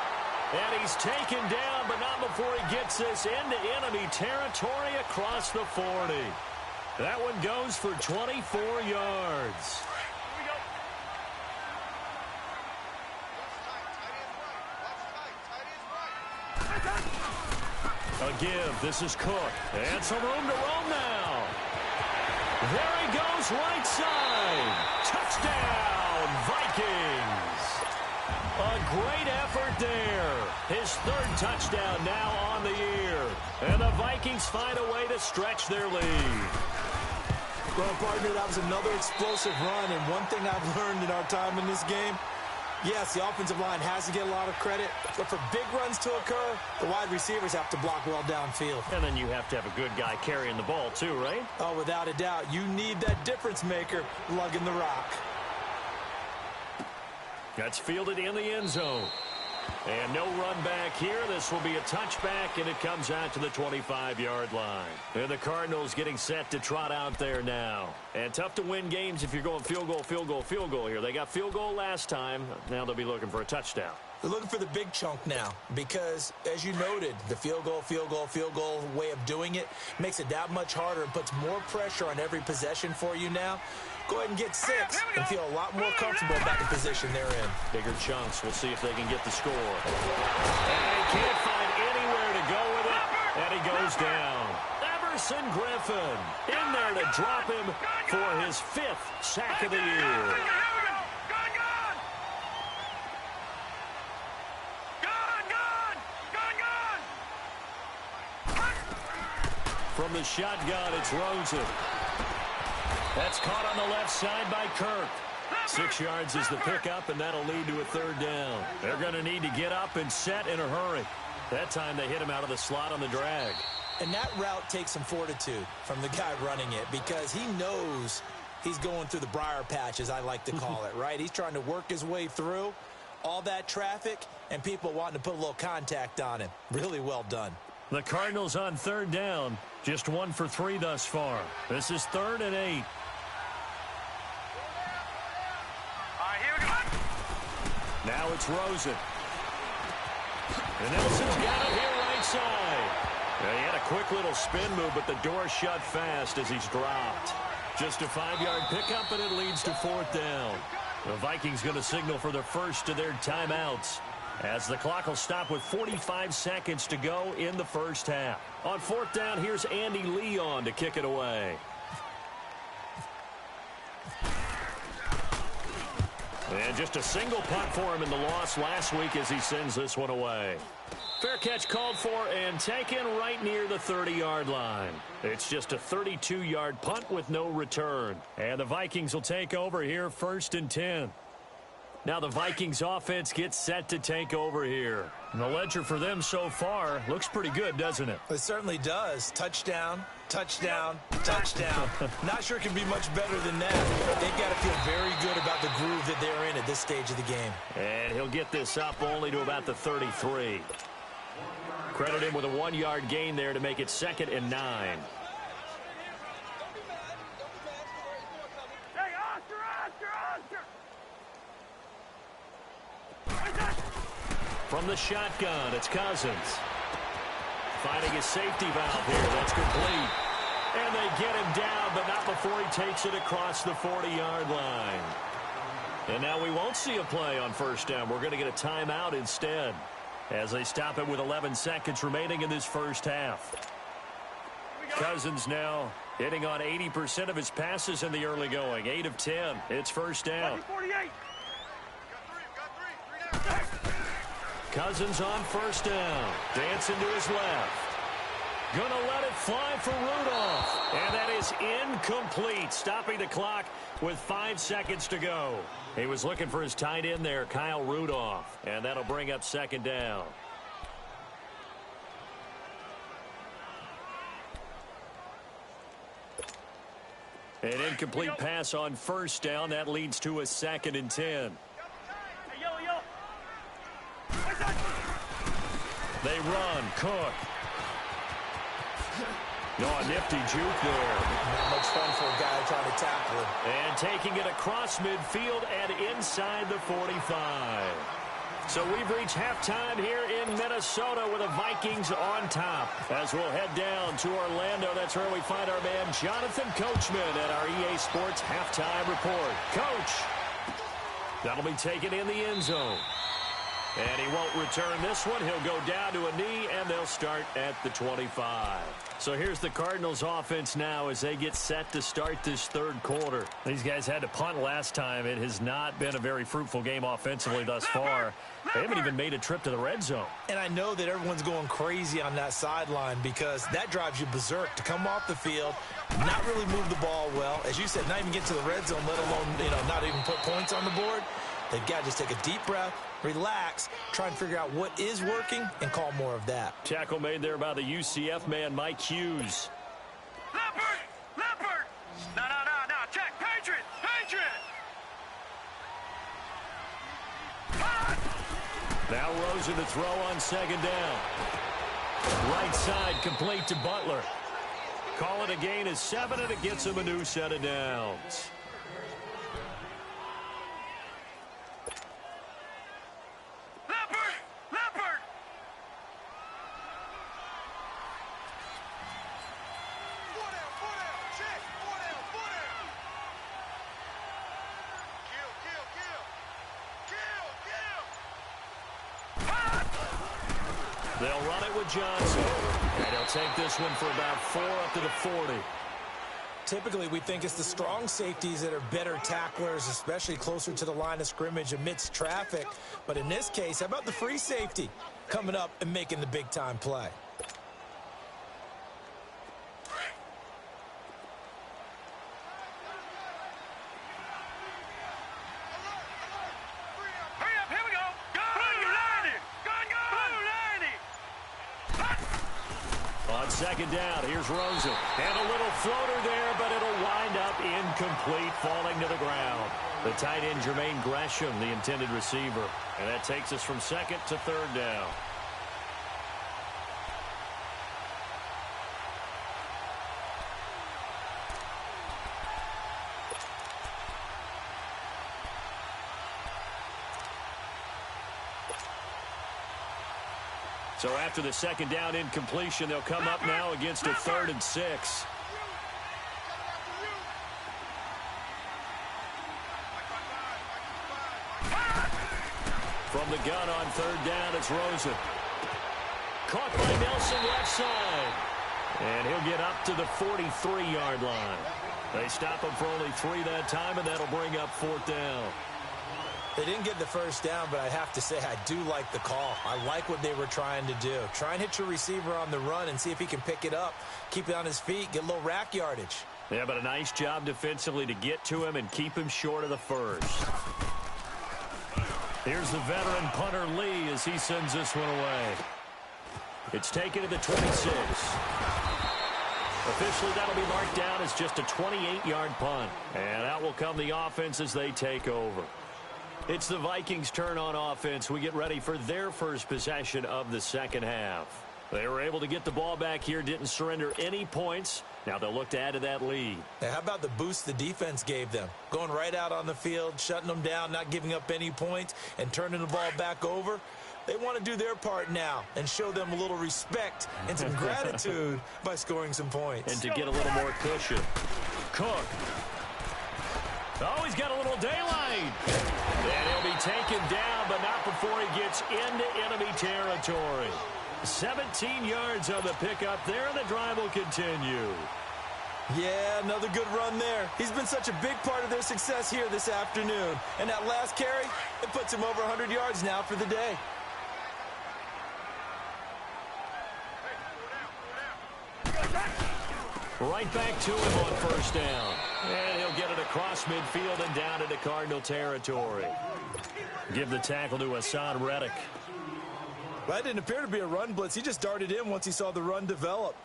And he's taken down, but not before he gets this into enemy territory across the 40. That one goes for 24 yards. A give. This is Cook. And some room to roam now. There he goes, right side. Touchdown, Vikings. A great effort there. His 3rd touchdown now on the year. And the Vikings find a way to stretch their lead. Well, partner, that was another explosive run. And one thing I've learned in our time in this game, yes, the offensive line has to get a lot of credit, but for big runs to occur, the wide receivers have to block well downfield. And then you have to have a good guy carrying the ball too, right? Oh, without a doubt. You need that difference maker lugging the rock. That's fielded in the end zone. And no run back here. This will be a touchback, and it comes out to the 25-yard line. And the Cardinals getting set to trot out there now. And tough to win games if you're going field goal, field goal, field goal here. They got field goal last time. Now they'll be looking for a touchdown. They're looking for the big chunk now because, as you noted, the field goal way of doing it makes it that much harder and puts more pressure on every possession for you now. Go ahead and get 6 and feel a lot more comfortable about the position they're in. Bigger chunks. We'll see if they can get the score. And he can't find anywhere to go with it, and he goes down. Everson Griffin in there to drop him for his 5th sack of the year. From the shotgun, it's Rosen. That's caught on the left side by Kirk. 6 yards is the pickup, and that'll lead to a 3rd down. They're going to need to get up and set in a hurry. That time they hit him out of the slot on the drag. And that route takes some fortitude from the guy running it because he knows he's going through the briar patch, as I like to call it, right? He's trying to work his way through all that traffic and people wanting to put a little contact on him. Really well done. The Cardinals on 3rd down. Just 1 for 3 thus far. This is 3rd and 8. Now it's Rosen. And Nelson's got it here right side. He had a quick little spin move, but the door shut fast as he's dropped. Just a 5-yard pickup, and it leads to 4th down. The Vikings going to signal for the first of their timeouts as the clock will stop with 45 seconds to go in the first half. On 4th down, here's Andy Leon to kick it away. And just a single punt for him in the loss last week as he sends this one away. Fair catch called for and taken right near the 30-yard line. It's just a 32-yard punt with no return. And the Vikings will take over here 1st and 10. Now the Vikings offense gets set to take over here. And the ledger for them so far looks pretty good, doesn't it? It certainly does. Touchdown, touchdown, touchdown. Not sure it can be much better than that. They've got to feel very good about the groove that they're in at this stage of the game. And he'll get this up only to about the 33. Credit him with a 1-yard gain there to make it 2nd and 9. From the shotgun, it's Cousins. Finding his safety valve here. That's complete. And they get him down, but not before he takes it across the 40-yard line. And now we won't see a play on first down. We're going to get a timeout instead as they stop it with 11 seconds remaining in this first half. Cousins now hitting on 80% of his passes in the early going. 8 of 10. It's first down. 48. Cousins on first down. Dancing to his left. Gonna let it fly for Rudolph. And that is incomplete. Stopping the clock with 5 seconds to go. He was looking for his tight end there, Kyle Rudolph. And that'll bring up second down. An incomplete pass on first down. That leads to a 2nd and 10. Hey, yellow. They run. Cook. No, a nifty juke there. Not much fun for a guy trying to tackle him. And taking it across midfield and inside the 45. So we've reached halftime here in Minnesota with the Vikings on top. As we'll head down to Orlando, that's where we find our man Jonathan Coachman at our EA Sports Halftime Report. Coach, that'll be taken in the end zone. And he won't return this one. He'll go down to a knee, and they'll start at the 25. So here's the Cardinals offense now as they get set to start this third quarter. These guys had to punt last time. It has not been a very fruitful game offensively thus far. They haven't even made a trip to the red zone. And I know that everyone's going crazy on that sideline because that drives you berserk to come off the field, not really move the ball well. As you said, not even get to the red zone, let alone, not even put points on the board. They've got to just take a deep breath, relax, try and figure out what is working, and call more of that. Tackle made there by the UCF man, Mike Hughes. Leopard! No, check, Patriot! Now Rosen to throw on second down. Right side complete to Butler. Call it a gain of 7, and it gets him a new set of downs. Leopard! They'll run it with Johnson. And he'll take this one for about 4 up to the 40. Typically, we think it's the strong safeties that are better tacklers, especially closer to the line of scrimmage amidst traffic. But in this case, how about the free safety coming up and making the big-time play? Second down, here's Rosen. And a little floater there, but it'll wind up incomplete, falling to the ground. The tight end, Jermaine Gresham, the intended receiver. And that takes us from second to third down. So after the second down incompletion, they'll come up now against a 3rd and 6. From the gun on third down, it's Rosen. Caught by Nelson left side. And he'll get up to the 43-yard line. They stop him for only 3 that time, and that'll bring up 4th down. They didn't get the first down, but I have to say I do like the call. I like what they were trying to do. Try and hit your receiver on the run and see if he can pick it up, keep it on his feet, get a little rack yardage. Yeah, but a nice job defensively to get to him and keep him short of the first. Here's the veteran punter Lee as he sends this one away. It's taken to the 26. Officially, that'll be marked down as just a 28-yard punt. And out will come the offense as they take over. It's the Vikings' turn on offense. We get ready for their first possession of the second half. They were able to get the ball back here, didn't surrender any points. Now they'll look to add to that lead. Now, how about the boost the defense gave them? Going right out on the field, shutting them down, not giving up any points, and turning the ball back over. They want to do their part now and show them a little respect and some gratitude by scoring some points. And to get a little more cushion. Cook. Oh, he's got a little daylight. And he'll be taken down, but not before he gets into enemy territory. 17 yards on the pickup there, and the drive will continue. Yeah, another good run there. He's been such a big part of their success here this afternoon. And that last carry, it puts him over 100 yards now for the day. Right back to him on first down. And he'll get it across midfield and down into Cardinal territory. Give the tackle to Hassan Reddick. That didn't appear to be a run blitz. He just darted in once he saw the run develop.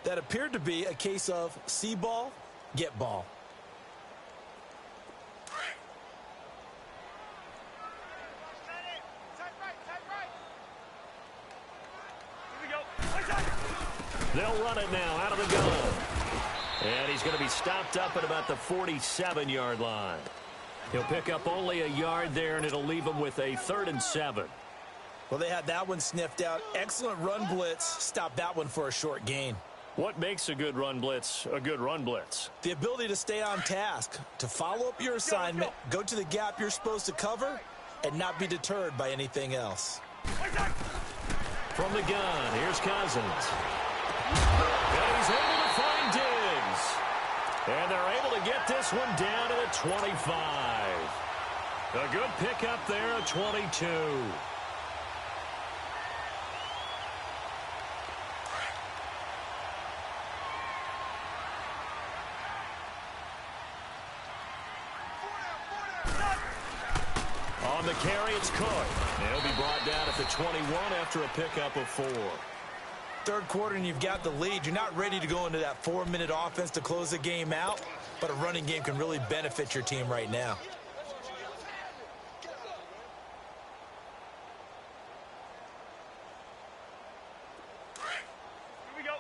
That appeared to be a case of see ball, get ball. They'll run it now out of the gun. And he's going to be stopped up at about the 47-yard line. He'll pick up only a yard there, and it'll leave him with a 3rd and 7. Well, they had that one sniffed out. Excellent run blitz. Stop that one for a short gain. What makes a good run blitz a good run blitz? The ability to stay on task, to follow up your assignment, go to the gap you're supposed to cover, and not be deterred by anything else. From the gun, here's Cousins. And he's able to find Diggs. And they're able to get this one down to the 25. A good pickup there at 22. On the carry, it's Cook. He'll be brought down at the 21 after a pickup of 4. Third quarter and you've got the lead. You're not ready to go into that 4-minute offense to close the game out, but a running game can really benefit your team right now. Here we go.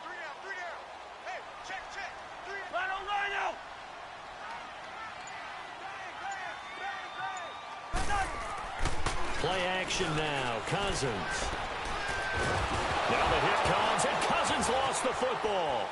3 down. Hey, check. 3. Lino. Play action now. Cousins. Now the hit comes, and Cousins lost the football.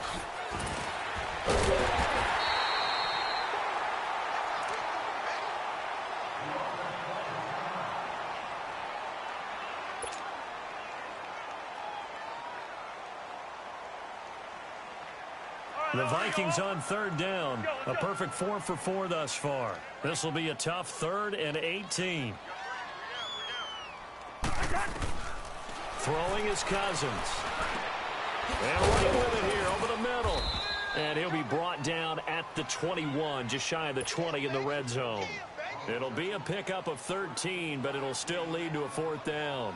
The Vikings on 3rd down. A perfect 4 for 4 thus far. This will be a tough 3rd and 18. Throwing is Cousins. And right with it here over the middle. And he'll be brought down at the 21, just shy of the 20 in the red zone. It'll be a pickup of 13, but it'll still lead to a 4th down.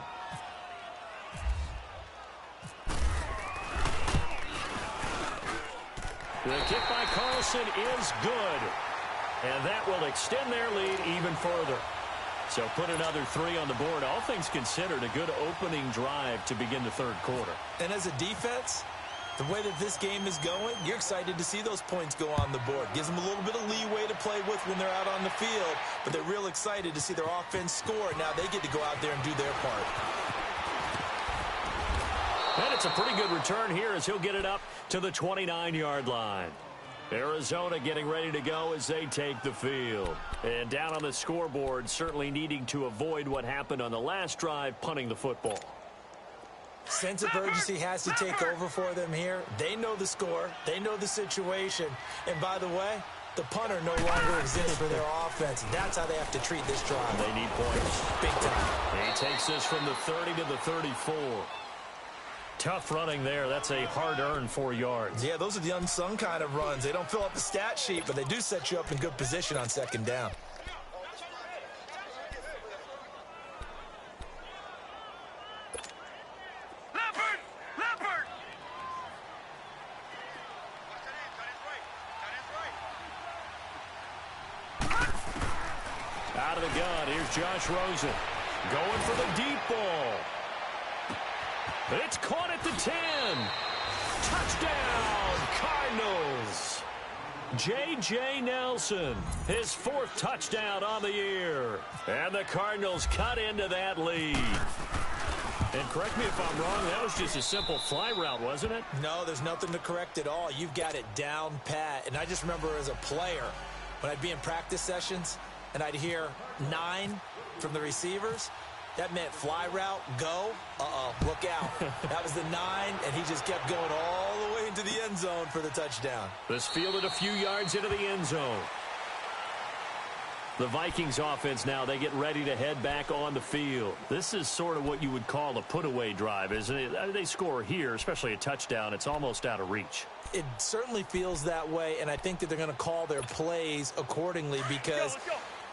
The kick by Carlson is good. And that will extend their lead even further. So put another 3 on the board. All things considered, a good opening drive to begin the 3rd quarter. And as a defense, the way that this game is going, you're excited to see those points go on the board. Gives them a little bit of leeway to play with when they're out on the field, but they're real excited to see their offense score. Now they get to go out there and do their part. And it's a pretty good return here as he'll get it up to the 29-yard line. Arizona getting ready to go as they take the field. And down on the scoreboard, certainly needing to avoid what happened on the last drive, punting the football. Sense of urgency has to take over for them here. They know the score. They know the situation. And by the way, the punter no longer exists for their offense. That's how they have to treat this drive. They need points. Big time. He takes this from the 30 to the 34. Tough running there. That's a hard-earned 4 yards. Yeah, those are the unsung kind of runs. They don't fill up the stat sheet, but they do set you up in good position on 2nd down. Leopard! Out of the gun, here's Josh Rosen. Going for the deep ball. It's caught at the 10. Touchdown, Cardinals. J.J. Nelson, his 4th touchdown on the year. And the Cardinals cut into that lead. And correct me if I'm wrong, that was just a simple fly route, wasn't it? No, there's nothing to correct at all. You've got it down pat. And I just remember as a player, when I'd be in practice sessions and I'd hear 9 from the receivers, that meant fly route, go, look out. That was the 9, and he just kept going all the way into the end zone for the touchdown. This fielded a few yards into the end zone. The Vikings offense now, they get ready to head back on the field. This is sort of what you would call a put-away drive, isn't it? They score here, especially a touchdown. It's almost out of reach. It certainly feels that way, and I think that they're going to call their plays accordingly because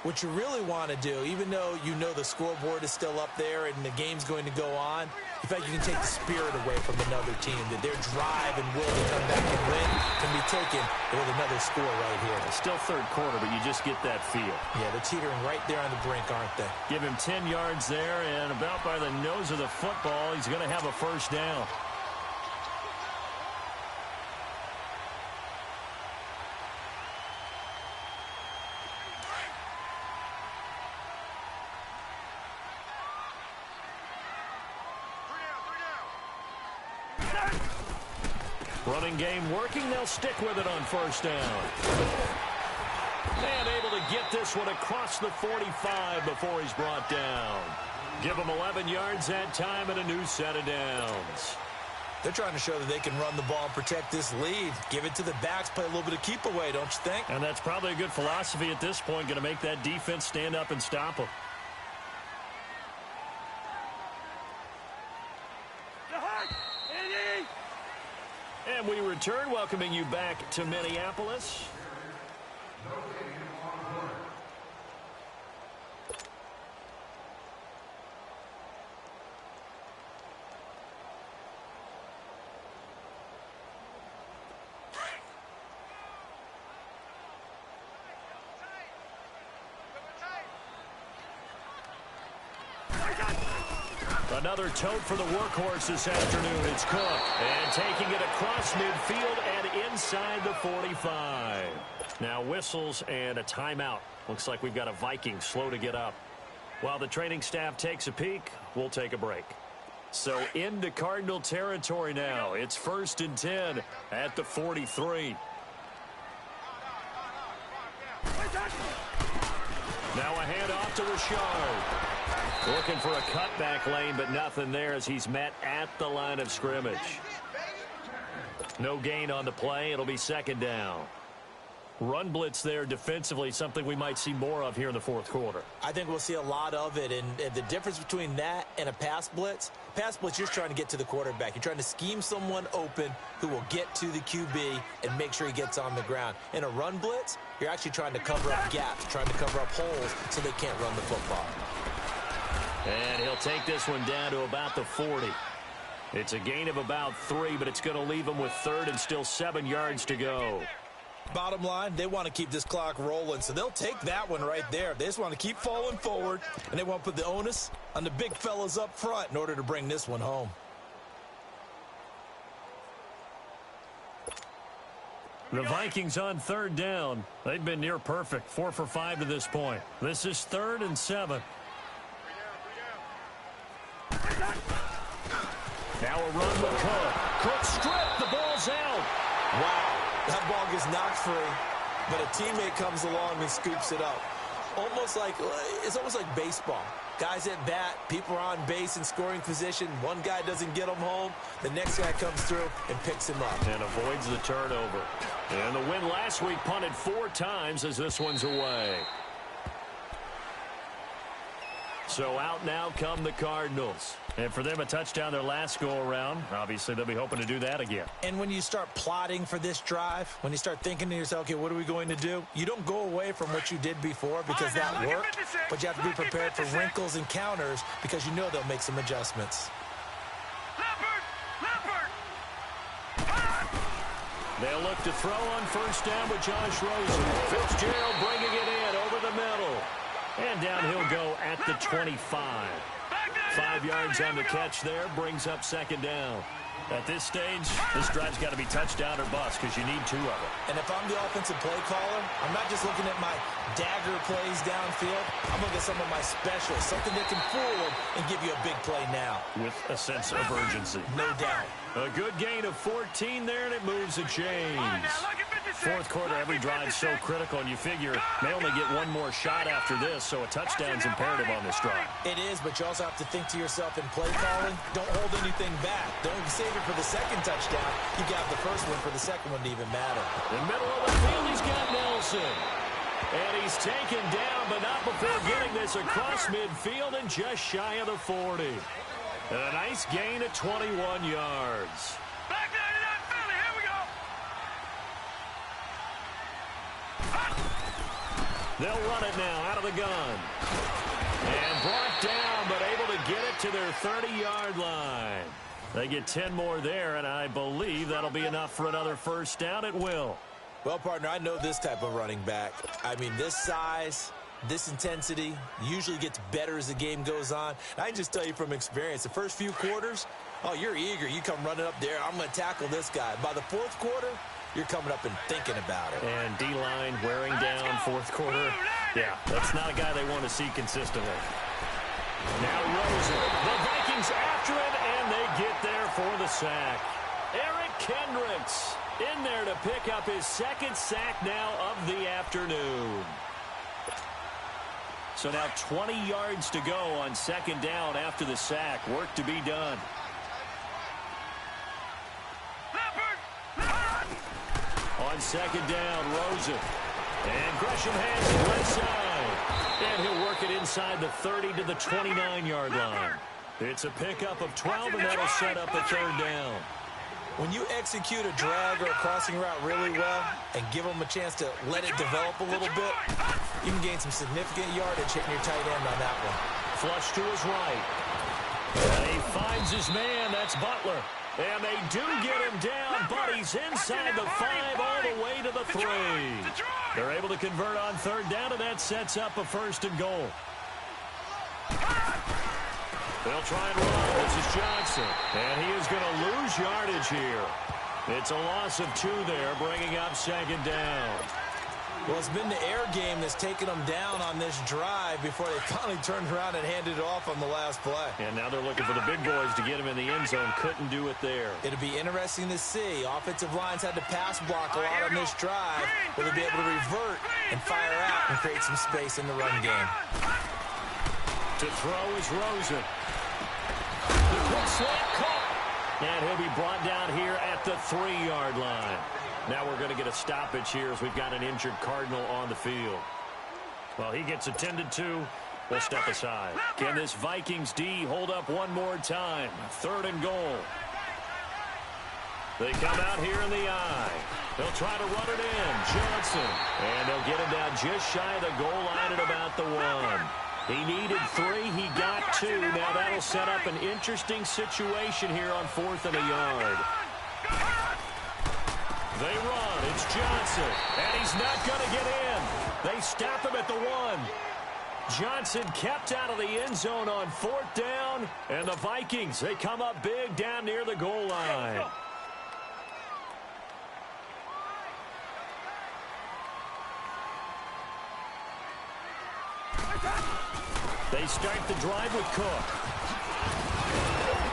what you really want to do, even though you know the scoreboard is still up there and the game's going to go on, in fact, you can take the spirit away from another team, that their drive and will to come back and win can be taken with another score right here. It's still third quarter, but you just get that feel. Yeah, they're teetering right there on the brink, aren't they? Give him 10 yards there, and about by the nose of the football, he's going to have a first down. Running game working. They'll stick with it on first down. And able to get this one across the 45 before he's brought down. Give him 11 yards that time and a new set of downs. They're trying to show that they can run the ball and protect this lead. Give it to the backs, play a little bit of keep away, don't you think? And that's probably a good philosophy at this point, going to make that defense stand up and stop them. And we return, welcoming you back to Minneapolis. Another tote for the workhorse this afternoon. It's Cook. And taking it across midfield and inside the 45. Now whistles and a timeout. Looks like we've got a Viking slow to get up. While the training staff takes a peek, we'll take a break. So into Cardinal territory now. It's 1st and 10 at the 43. Now a handoff to Richard. Looking for a cutback lane, but nothing there as he's met at the line of scrimmage. No gain on the play. It'll be 2nd down. Run blitz there defensively, something we might see more of here in the 4th quarter. I think we'll see a lot of it, and the difference between that and a pass blitz, you're just trying to get to the quarterback. You're trying to scheme someone open who will get to the QB and make sure he gets on the ground. In a run blitz, you're actually trying to cover up gaps, trying to cover up holes so they can't run the football. And he'll take this one down to about the 40. It's a gain of about 3, but it's going to leave him with 3rd and still 7 yards to go. Bottom line, they want to keep this clock rolling, so they'll take that one right there. They just want to keep falling forward, and they want to put the onus on the big fellas up front in order to bring this one home. The Vikings on 3rd down. They've been near perfect, 4 for 5 to this point. This is 3rd and 7. Now a run with Cook. Cook stripped. The ball's out. Wow. That ball gets knocked free, but a teammate comes along and scoops it up. It's almost like baseball. Guys at bat, people are on base in scoring position. One guy doesn't get him home. The next guy comes through and picks him up. And avoids the turnover. And the win last week punted 4 times as this one's away. So out now come the Cardinals. And for them, a touchdown their last go-around. Obviously, they'll be hoping to do that again. And when you start plotting for this drive, when you start thinking to yourself, okay, what are we going to do? You don't go away from what you did before because that worked, but you have to be prepared for wrinkles and counters because you know they'll make some adjustments. They'll look to throw on first down with Josh Rosen. Fitzgerald bringing it in over the middle. And down he'll go at the 25. 5 yards on the catch there. Brings up second down. At this stage, this drive's got to be touchdown or bust because you need 2 of them. And if I'm the offensive play caller, I'm not just looking at my dagger plays downfield. I'm looking at some of my specials, something that can fool them and give you a big play now. With a sense of urgency. No doubt. A good gain of 14 there, and it moves a chains. Fourth quarter, every drive's so critical, and you figure they only get one more shot after this, so a touchdown's imperative on this drive. It is, but you also have to think to yourself in play calling, don't hold anything back. Don't save it for the second touchdown. You got the first one for the second one to even matter. In the middle of the field, he's got Nelson. And he's taken down, but not before getting this across midfield and just shy of the 40. And a nice gain of 21 yards. Back 99 Philly, here we go. They'll run it now out of the gun. And brought down, but able to get it to their 30-yard line. They get 10 more there, and I believe that'll be enough for another first down at will. Well, partner, I know this type of running back. I mean, this size, this intensity usually gets better as the game goes on. I can just tell you from experience, the first few quarters, oh, you're eager. You come running up there. I'm going to tackle this guy. By the fourth quarter, you're coming up and thinking about it. And D-line wearing down fourth quarter. Yeah, that's not a guy they want to see consistently. Now Rosen. The Vikings after him, and they get there for the sack. Eric Kendricks in there to pick up his second sack now of the afternoon. So now 20 yards to go on second down after the sack. Work to be done. On second down, Rosen. And Gresham has it left side. And he'll work it inside the 30 to the 29-yard line. It's a pickup of 12, and that'll set up a third down. When you execute a drag or a crossing route really well and give them a chance to let it develop a little bit, you can gain some significant yardage hitting your tight end on that one. Flush to his right. And he finds his man. That's Butler. And they do get him down, but he's inside the 5 all the way to the 3. They're able to convert on third down, and that sets up a first and goal. They'll try and run. This is Johnson. And he is going to lose yardage here. It's a loss of 2 there, bringing up second down. Well, it's been the air game that's taken them down on this drive before they finally turned around and handed it off on the last play. And now they're looking for the big boys to get him in the end zone. Couldn't do it there. It'll be interesting to see. Offensive lines had to pass block a lot on this drive. Will they be able to revert and fire out and create some space in the run game? To throw is Rosen. The quick slant caught. And he'll be brought down here at the 3-yard line. Now we're going to get a stoppage here as we've got an injured Cardinal on the field. Well, he gets attended to. We'll step aside. Can this Vikings D hold up one more time? Third and goal. They come out here in the eye. They'll try to run it in. Johnson. And they'll get him down just shy of the goal line at about the 1. He needed 3. He got 2. Now that'll set up an interesting situation here on 4th and a yard. They run. It's Johnson. And he's not going to get in. They stop him at the 1. Johnson kept out of the end zone on 4th down. And the Vikings, they come up big down near the goal line. They start the drive with Cook.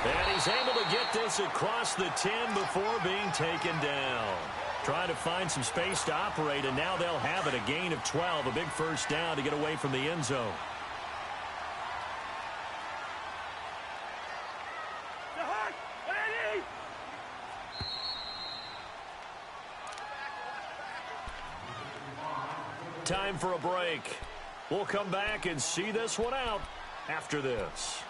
And he's able to get this across the 10 before being taken down. Trying to find some space to operate, and now they'll have it. A gain of 12, a big first down to get away from the end zone. Time for a break. We'll come back and see this one out after this.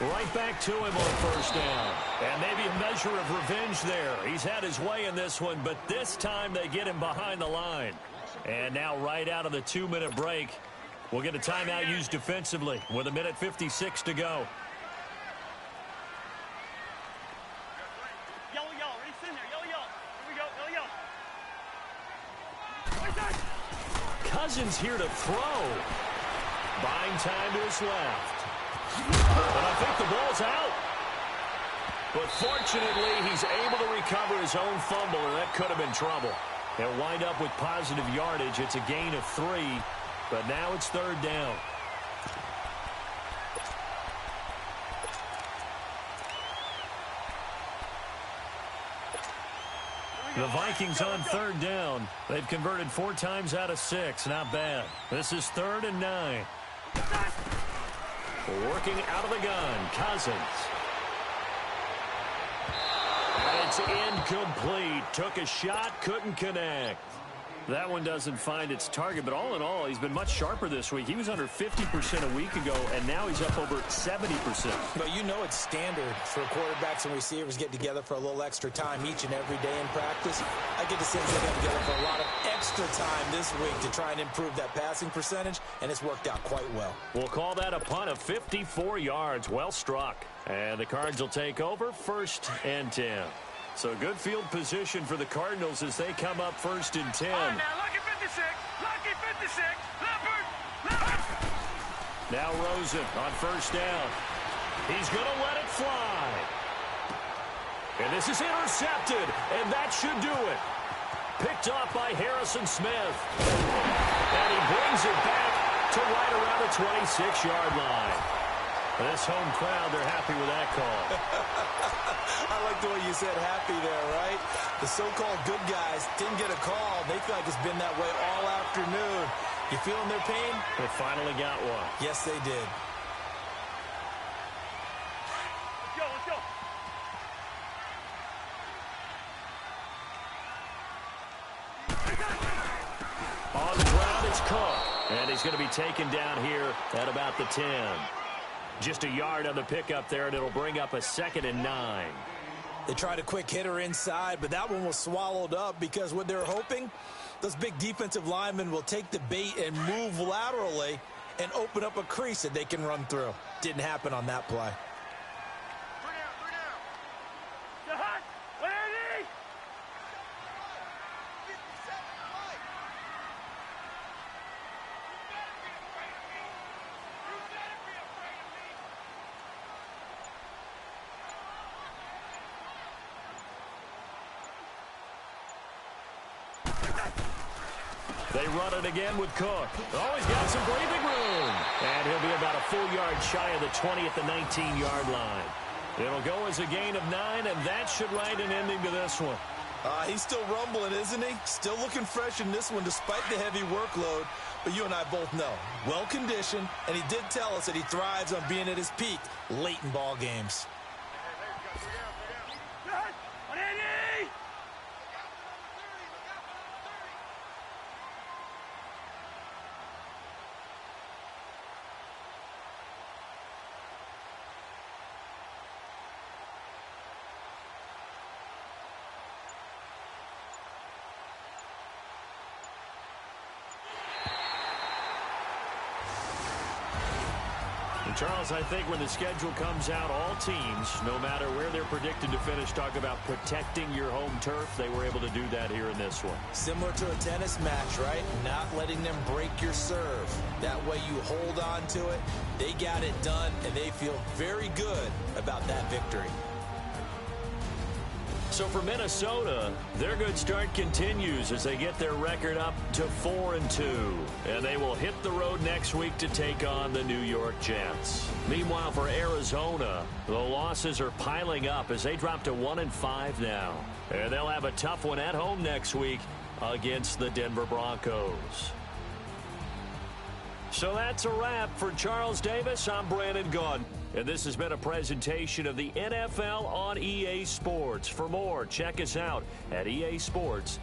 Right back to him on first down. And maybe a measure of revenge there. He's had his way in this one, but this time they get him behind the line. And now right out of the 2-minute break, we'll get a timeout used defensively with 1:56 to go. Cousins here to throw. Buying time to his left. And I think the ball's out. But fortunately, he's able to recover his own fumble, or that could have been trouble. They'll wind up with positive yardage. It's a gain of 3, but now it's 3rd down. The Vikings on 3rd down. They've converted 4 times out of 6. Not bad. This is 3rd and 9. Working out of the gun, Cousins. And it's incomplete. Took a shot, couldn't connect. That one doesn't find its target, but all in all, he's been much sharper this week. He was under 50% a week ago, and now he's up over 70%. But you know it's standard for quarterbacks and receivers get together for a little extra time each and every day in practice. I get the sense they got together for a lot of extra time this week to try and improve that passing percentage, and it's worked out quite well. We'll call that a punt of 54 yards. Well struck. And the Cards will take over 1st and 10. So good field position for the Cardinals as they come up 1st and 10. All right, now, lucky 56. Lucky 56. Leopard. Now Rosen on 1st down. He's going to let it fly. And this is intercepted, and that should do it. Picked off by Harrison Smith. And he brings it back to right around the 26-yard line. This home crowd, they're happy with that call. I like the way you said happy there, right? The so-called good guys didn't get a call. They feel like it's been that way all afternoon. You feeling their pain? They finally got one. Yes, they did. Let's go. On the ground, it's Cook. And he's going to be taken down here at about the 10. Just a yard on the pickup there, and it'll bring up a 2nd and 9. They tried a quick hitter inside, but that one was swallowed up because what they're hoping, those big defensive linemen will take the bait and move laterally and open up a crease that they can run through. Didn't happen on that play. They run it again with Cook. Oh, he's got some breathing room. And he'll be about a full yard shy of the 20 at the 19-yard line. It'll go as a gain of 9, and that should write an ending to this one. He's still rumbling, isn't he? Still looking fresh in this one despite the heavy workload. But you and I both know, well-conditioned, and he did tell us that he thrives on being at his peak late in ball games. Charles, I think when the schedule comes out, all teams, no matter where they're predicted to finish, talk about protecting your home turf. They were able to do that here in this one. Similar to a tennis match, right? Not letting them break your serve. That way you hold on to it. They got it done, and they feel very good about that victory. So for Minnesota, their good start continues as they get their record up to 4-2. And they will hit the road next week to take on the New York Jets. Meanwhile, for Arizona, the losses are piling up as they drop to 1-5 now. And they'll have a tough one at home next week against the Denver Broncos. So that's a wrap for Charles Davis. I'm Brandon Gunn. And this has been a presentation of the NFL on EA Sports. For more, check us out at EA Sports.